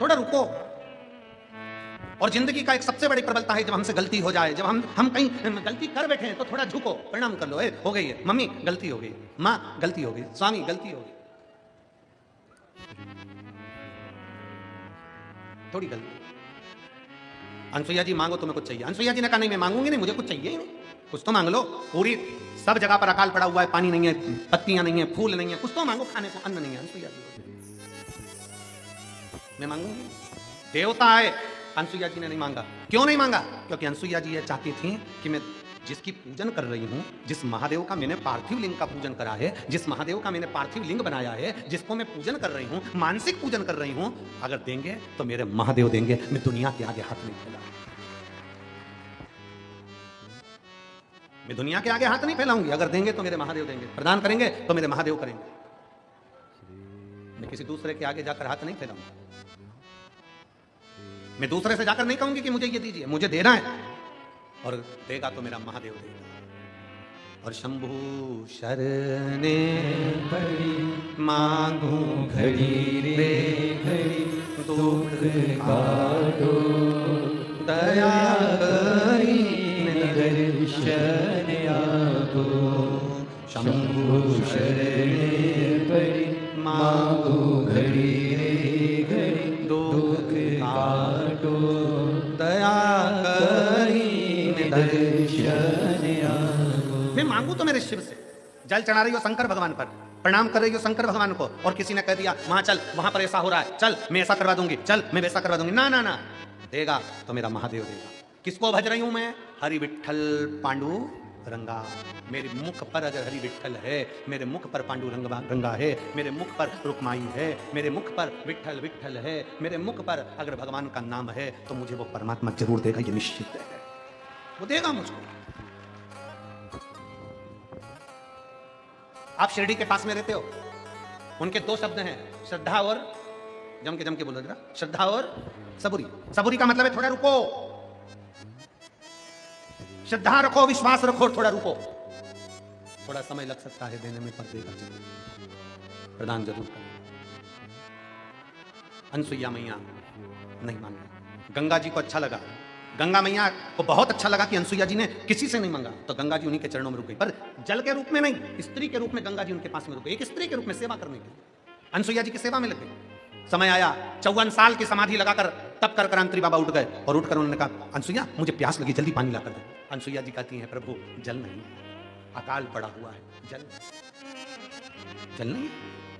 थोड़ा रुको। और जिंदगी का एक सबसे बड़ी प्रबलता है, जब हमसे गलती हो जाए, जब हम कहीं गलती कर बैठे हैं, तो थोड़ा झुको, प्रणाम कर लो। हो गई है, मम्मी गलती हो गई, माँ गलती हो गई, स्वामी गलती हो गई, थोड़ी गलती। अनुसुईया जी मांगो, तुम्हें कुछ चाहिए? अनुसुईया जी ने कहा नहीं, मैं मांगूंगी नहीं, मुझे कुछ चाहिए ही नहीं। कुछ तो मांग लो। पूरी सब जगह पर अकाल पड़ा हुआ है, पानी नहीं है, पत्तियां नहीं है, फूल नहीं है, कुछ तो मांगो, खाने को अन्न नहीं है। अनुसुईया जी मैं मांगूंगी। देवता आए, अनुसुईया जी ने नहीं मांगा। क्यों नहीं मांगा? क्योंकि अनुसुईया जी ये चाहती थी कि मैं जिसकी पूजन कर रही हूं, जिस महादेव का मैंने पार्थिव लिंग का पूजन करा है, जिस महादेव का मैंने पार्थिव लिंग बनाया है, जिसको मैं पूजन कर रही हूं, मानसिक पूजन कर रही हूं, अगर देंगे तो मेरे महादेव देंगे, मैं दुनिया के आगे हाथ नहीं फैलाऊंगी। मैं दुनिया के आगे हाथ नहीं फैलाऊंगी। अगर देंगे तो मेरे महादेव देंगे, प्रदान करेंगे तो मेरे महादेव करेंगे। मैं किसी दूसरे के आगे जाकर हाथ नहीं फैलाऊंगा। मैं दूसरे से जाकर नहीं कहूंगी कि मुझे ये दीजिए, मुझे देना है, और देगा तो मेरा महादेव देगा। और शंभु शरणे पड़ी मांगू घड़ी रे घड़ी, दुख काटो दया करी दर्शन आपो। शंभु शरणे परि मांगो घड़ी रे घड़ी दुख काटो दया करी दर्शन आगो। मैं मांगू तो मेरे शिव से, जल चढ़ा रही हो शंकर भगवान पर, प्रणाम कर रही हो शंकर भगवान को, और किसी ने कह दिया वहां चल, वहां पर ऐसा हो रहा है, चल मैं ऐसा करवा दूंगी, चल मैं वैसा करवा दूंगी, ना ना ना, देगा तो मेरा महादेव देगा। किसको भज रही हूं मैं? हरि विठल पांडु रंगा। मेरे मुख पर अगर हरि विठल है, मेरे मुख पर पांडु रंगा है, मेरे मुख पर रुक्माई है, मेरे मुख पर विठल विठल है, मेरे मुख पर अगर भगवान का नाम है, तो मुझे वो परमात्मा जरूर देगा, ये निश्चित है, वो देगा मुझको। आप शिरडी के पास में रहते हो, उनके दो शब्द हैं, श्रद्धा और, जम के बोलो जरा, श्रद्धा और सबूरी। सबूरी का मतलब है थोड़ा रुको, श्रद्धा रखो, विश्वास रखो, थोड़ा रुको, थोड़ा समय लग सकता है देने में, पर देगा जरूर, प्रदान जरूर करें। अनसुईया मैया नहीं मान रही, गंगा जी को अच्छा लगा, गंगा मैया को बहुत अच्छा लगा कि अनसुईया जी ने किसी से नहीं मांगा, तो गंगा जी उन्हीं के चरणों में रुक गई, पर जल के रूप में नहीं, स्त्री के रूप में गंगा जी उनके पास में रुक गई, एक स्त्री के रूप में सेवा करने के लिए अनसुईया जी की सेवा में लग गई। समय आया, 54 साल की समाधि लगाकर तप कर अंतरी बाबा उठ गए, और उठकर उन्होंने कहा अनसुईया मुझे प्यास लगी, जल्दी पानी लाकर दे। अनसुईया जी कहती हैं प्रभु जल नहीं, अकाल पड़ा हुआ है, जल नहीं,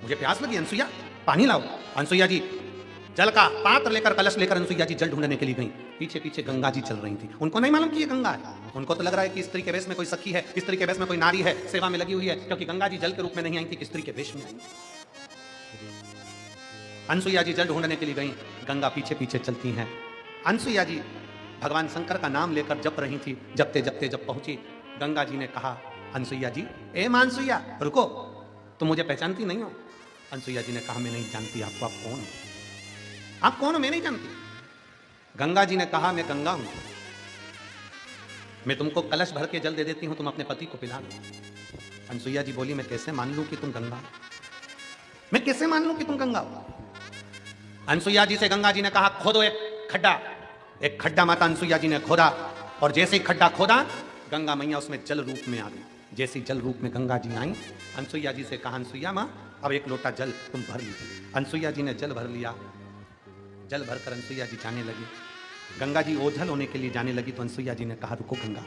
मुझे प्यास लगी, अनसुईया पानी लाओ। अनसुईया जी जल का पात्र लेकर, कलश लेकर अनसुईया जी जल ढूंढने के लिए गई। पीछे पीछे गंगा जी चल रही थी, उनको नहीं मालूम कि ये गंगा है, उनको तो लग रहा है कि स्त्री के वेश में कोई सखी है, स्त्री के वेश में कोई नारी है, सेवा में लगी हुई है, क्योंकि गंगा जी जल के रूप में नहीं आई थी, कि स्त्री के वेश में आई। अनसुईया जी जल ढूंढने के लिए गई, गंगा पीछे पीछे चलती हैं। अनसुईया जी भगवान शंकर का नाम लेकर जप रही थी, जपते जपते जब पहुंची, गंगा जी ने कहा अनसुईया जी, ए मां अनसुईया रुको, तुम मुझे पहचानती नहीं हो? अनसुईया जी ने कहा मैं नहीं जानती आपको, आप कौन हो? आप कौन हो, मैं नहीं जानती। गंगा जी ने कहा मैं गंगा हूं, मैं तुमको कलश भर के जल दे देती हूं, तुम अपने पति को पिला दो। अनसुईया जी बोली मैं कैसे मान लूं कि तुम गंगा हो, मैं कैसे मान लूं कि तुम गंगा हो? अनसुईया जी से गंगा जी ने कहा खोदो एक खड्डा। एक खड्डा माता अनसुईया जी ने खोदा, और जैसे ही खड्डा खोदा, गंगा मैया उसमें जल रूप में आ गई। जैसे जल रूप में गंगा जी आई, अनसुईया जी से कहा अनसुईया माँ अब एक लोटा जल तुम भर लीजिए। अनसुईया जी ने जल भर लिया, जल भरकर अनसुईया जी जाने लगी। गंगा जी ओझल होने के लिए जाने लगी, तो अनसुईया जी ने कहा रुको गंगा,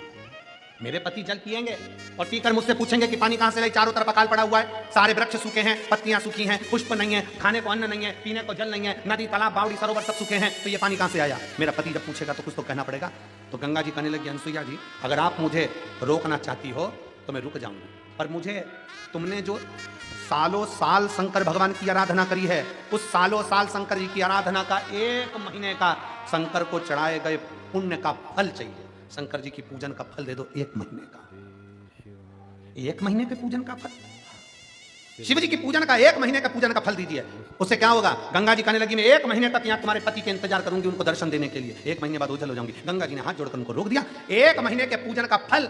मेरे पति जल पिएंगे और पीकर मुझसे पूछेंगे कि पानी कहां से लाई, चारों तरफ अकाल पड़ा हुआ है, सारे वृक्ष सूखे हैं, पत्तियां सूखी हैं, पुष्प नहीं है, खाने को अन्न नहीं है, पीने को जल नहीं है, नदी तालाब बावड़ी सरोवर सब सूखे हैं, तो ये पानी कहां से आया? मेरा पति जब पूछेगा तो कुछ तो कहना पड़ेगा। तो गंगा जी कहने लगी अनसुईया जी अगर आप मुझे रोकना चाहती हो तो मैं रुक जाऊंगी, पर मुझे तुमने जो सालों साल शंकर भगवान की आराधना करी है, उस सालों साल शंकर जी की आराधना का 1 महीने का शंकर को चढ़ाए गए पुण्य का फल चाहिए। शंकर जी की पूजन का फल दे दो 1 महीने का, 1 महीने के पूजन का फल, शिव जी की पूजन का 1 महीने का पूजन का फल दीजिए। उससे क्या होगा? गंगा जी कहने लगी मैं 1 महीने तक यहाँ तुम्हारे पति के इंतजार करूंगी, उनको दर्शन देने के लिए, 1 महीने बाद ओझल हो जाऊंगी। गंगा जी ने हाथ जोड़कर उनको रोक दिया। 1 महीने के पूजन का फल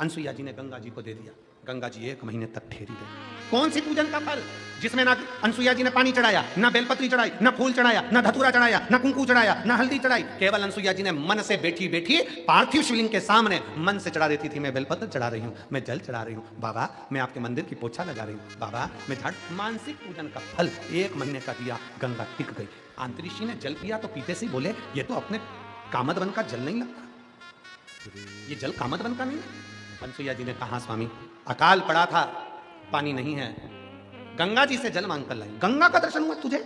अनसुईया जी ने गंगा जी को दे दिया। गंगा जी 1 महीने तक ठहरी रही। कौन सी पूजन का फल? जिसमें ना अनसुईया जी ने पानी चढ़ाया, ना बेलपत्री चढ़ाई, ना फूल चढ़ाया, ना धतूरा चढ़ाया, ना कुंकू चढ़ाया, ना हल्दी चढ़ाई। केवल अनसुईया जी ने मन से बैठी बैठी पार्थिव शिवलिंग के सामने मन से चढ़ा देती थी, मैं बेलपत्र चढ़ा रही हूँ, मैं जल चढ़ा रही हूँ, बाबा मैं आपके मंदिर की पोछा लगा रही हूँ, बाबा मैं झाड़। मानसिक पूजन का फल 1 महीने का दिया, गंगा टिक गई। आंतरिषि ने जल पिया तो पीते से बोले ये तो अपने कामदवन का जल नहीं लगता, ये जल कामदवन का नहीं। अनसुईया जी ने कहा स्वामी अकाल पड़ा था, पानी नहीं है, गंगा जी से जल मांग कर लाई। गंगा का दर्शन हुआ तुझे?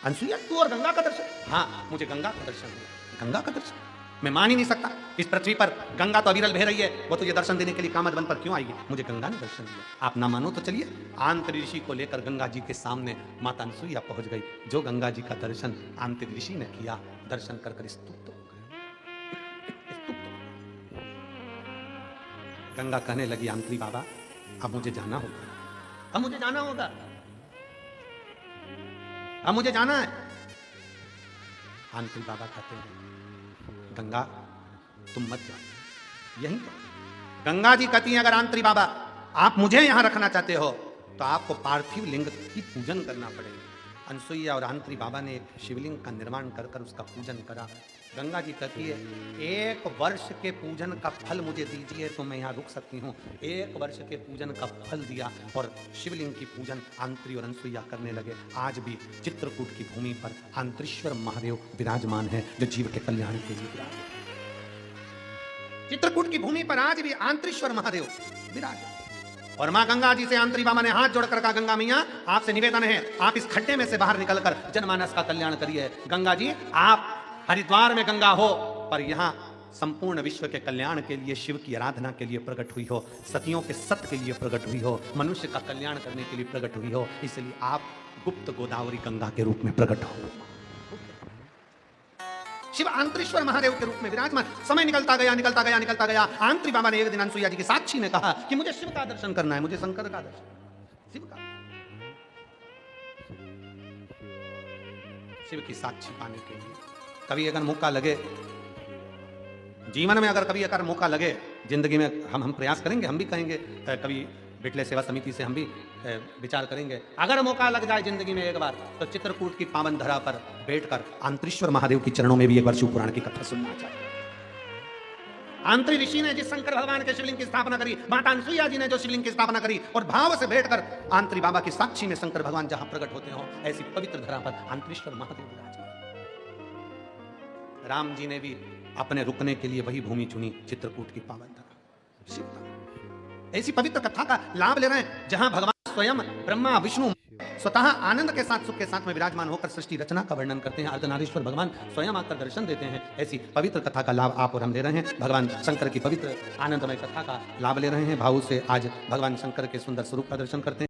अनसुईया तू और गंगा का दर्शन? हाँ मुझे गंगा का दर्शन हुआ। गंगा का दर्शन मैं मान ही नहीं सकता, इस पृथ्वी पर गंगा तो अविरल बह रही है, वो तुझे दर्शन देने के लिए कामदवन पर क्यों आएगी? मुझे गंगा ने दर्शन दिया। आप ना मानो तो चलिए। आंतर ऋषि को लेकर गंगा जी के सामने माता अनसुईया पहुंच गई। जो गंगा जी का दर्शन आंतर ऋषि ने किया, दर्शन कर कर स्तुत हो गए। गंगा कहने लगी आंतरी बाबा अब मुझे जाना होगा, अब मुझे जाना होगा, अब मुझे जाना है। आंतरी बाबा कहते हैं गंगा तुम मत जाओ, यहीं तो। गंगा जी कहती हैं अगर आंतरी बाबा आप मुझे यहां रखना चाहते हो तो आपको पार्थिव लिंग की पूजन करना पड़ेगा। अनसुईया और आंतरी बाबा ने एक शिवलिंग का निर्माण कर कर उसका पूजन करा। गंगा जी कहती है, 1 वर्ष के पूजन का फल मुझे दीजिए तो मैं यहाँ रुक सकती हूँ। 1 वर्ष के पूजन का फल दिया और शिवलिंग की पूजन आंत्री और अनसुईया करने लगे। आज भी चित्रकूट की भूमि पर आंतरेश्वर महादेव विराजमान है, जो जीव के कल्याण के लिए विराजमान। चित्रकूट की भूमि पर आज भी आंतरेश्वर महादेव विराजमान। और मां गंगा जी से आंत्री बाबा ने हाथ जोड़कर कहा, गंगा मैया आपसे निवेदन है, आप इस खड्डे में से बाहर निकलकर जनमानस का कल्याण करिए। गंगा जी, आप हरिद्वार में गंगा हो, पर यहाँ संपूर्ण विश्व के कल्याण के लिए, शिव की आराधना के लिए प्रकट हुई हो, सतियों के सत्य के लिए प्रकट हुई हो, मनुष्य का कल्याण करने के लिए प्रकट हुई हो, इसलिए आप गुप्त गोदावरी गंगा के रूप में प्रकट हो। शिव आंतरेश्वर महादेव के रूप में विराजमान। समय निकलता गया निकलता गया निकलता गया। आंत्री बाबा ने एक दिन अनसुईया जी की साक्षी ने कहा कि मुझे शिव का दर्शन करना है, मुझे शंकर का दर्शन, शिव का। शिव की साक्षी पाने के लिए कभी अगर मौका लगे, जीवन में अगर कभी अगर मौका लगे, जिंदगी में हम प्रयास करेंगे, हम भी कहेंगे, कभी बिटले सेवा समिति से हम भी विचार करेंगे, अगर मौका लग जाए जिंदगी में एक बार, तो चित्रकूट की पावन धरा पर बैठकर आंतरेश्वर महादेव के चरणों में भी एक बार शिव पुराण की कथा सुनना चाहिए। आंत्री ऋषि ने जिस शंकर भगवान के शिवलिंग की स्थापना करी, माता अनसुईया जी ने जो शिवलिंग की स्थापना करी, और भाव से बैठकर आंत्री बाबा की साक्षी में शंकर भगवान जहां प्रकट होते हो, ऐसी पवित्र धरा पर आंतरेश्वर महादेव विराजमान। राम जी ने भी अपने रुकने के लिए वही भूमि चुनी, चित्रकूट की पावन धरा, शिव का। ऐसी पवित्र कथा का लाभ ले रहे हैं जहां भगवान स्वयं ब्रह्मा विष्णु स्वतः आनंद के साथ, सुख के साथ में विराजमान होकर सृष्टि रचना का वर्णन करते हैं। अर्धनारीश्वर भगवान स्वयं आकर दर्शन देते हैं। ऐसी पवित्र कथा का लाभ आप और हम ले रहे हैं। भगवान शंकर की पवित्र आनंदमय कथा का लाभ ले रहे हैं। भाव से आज भगवान शंकर के सुंदर स्वरूप का दर्शन करते हैं।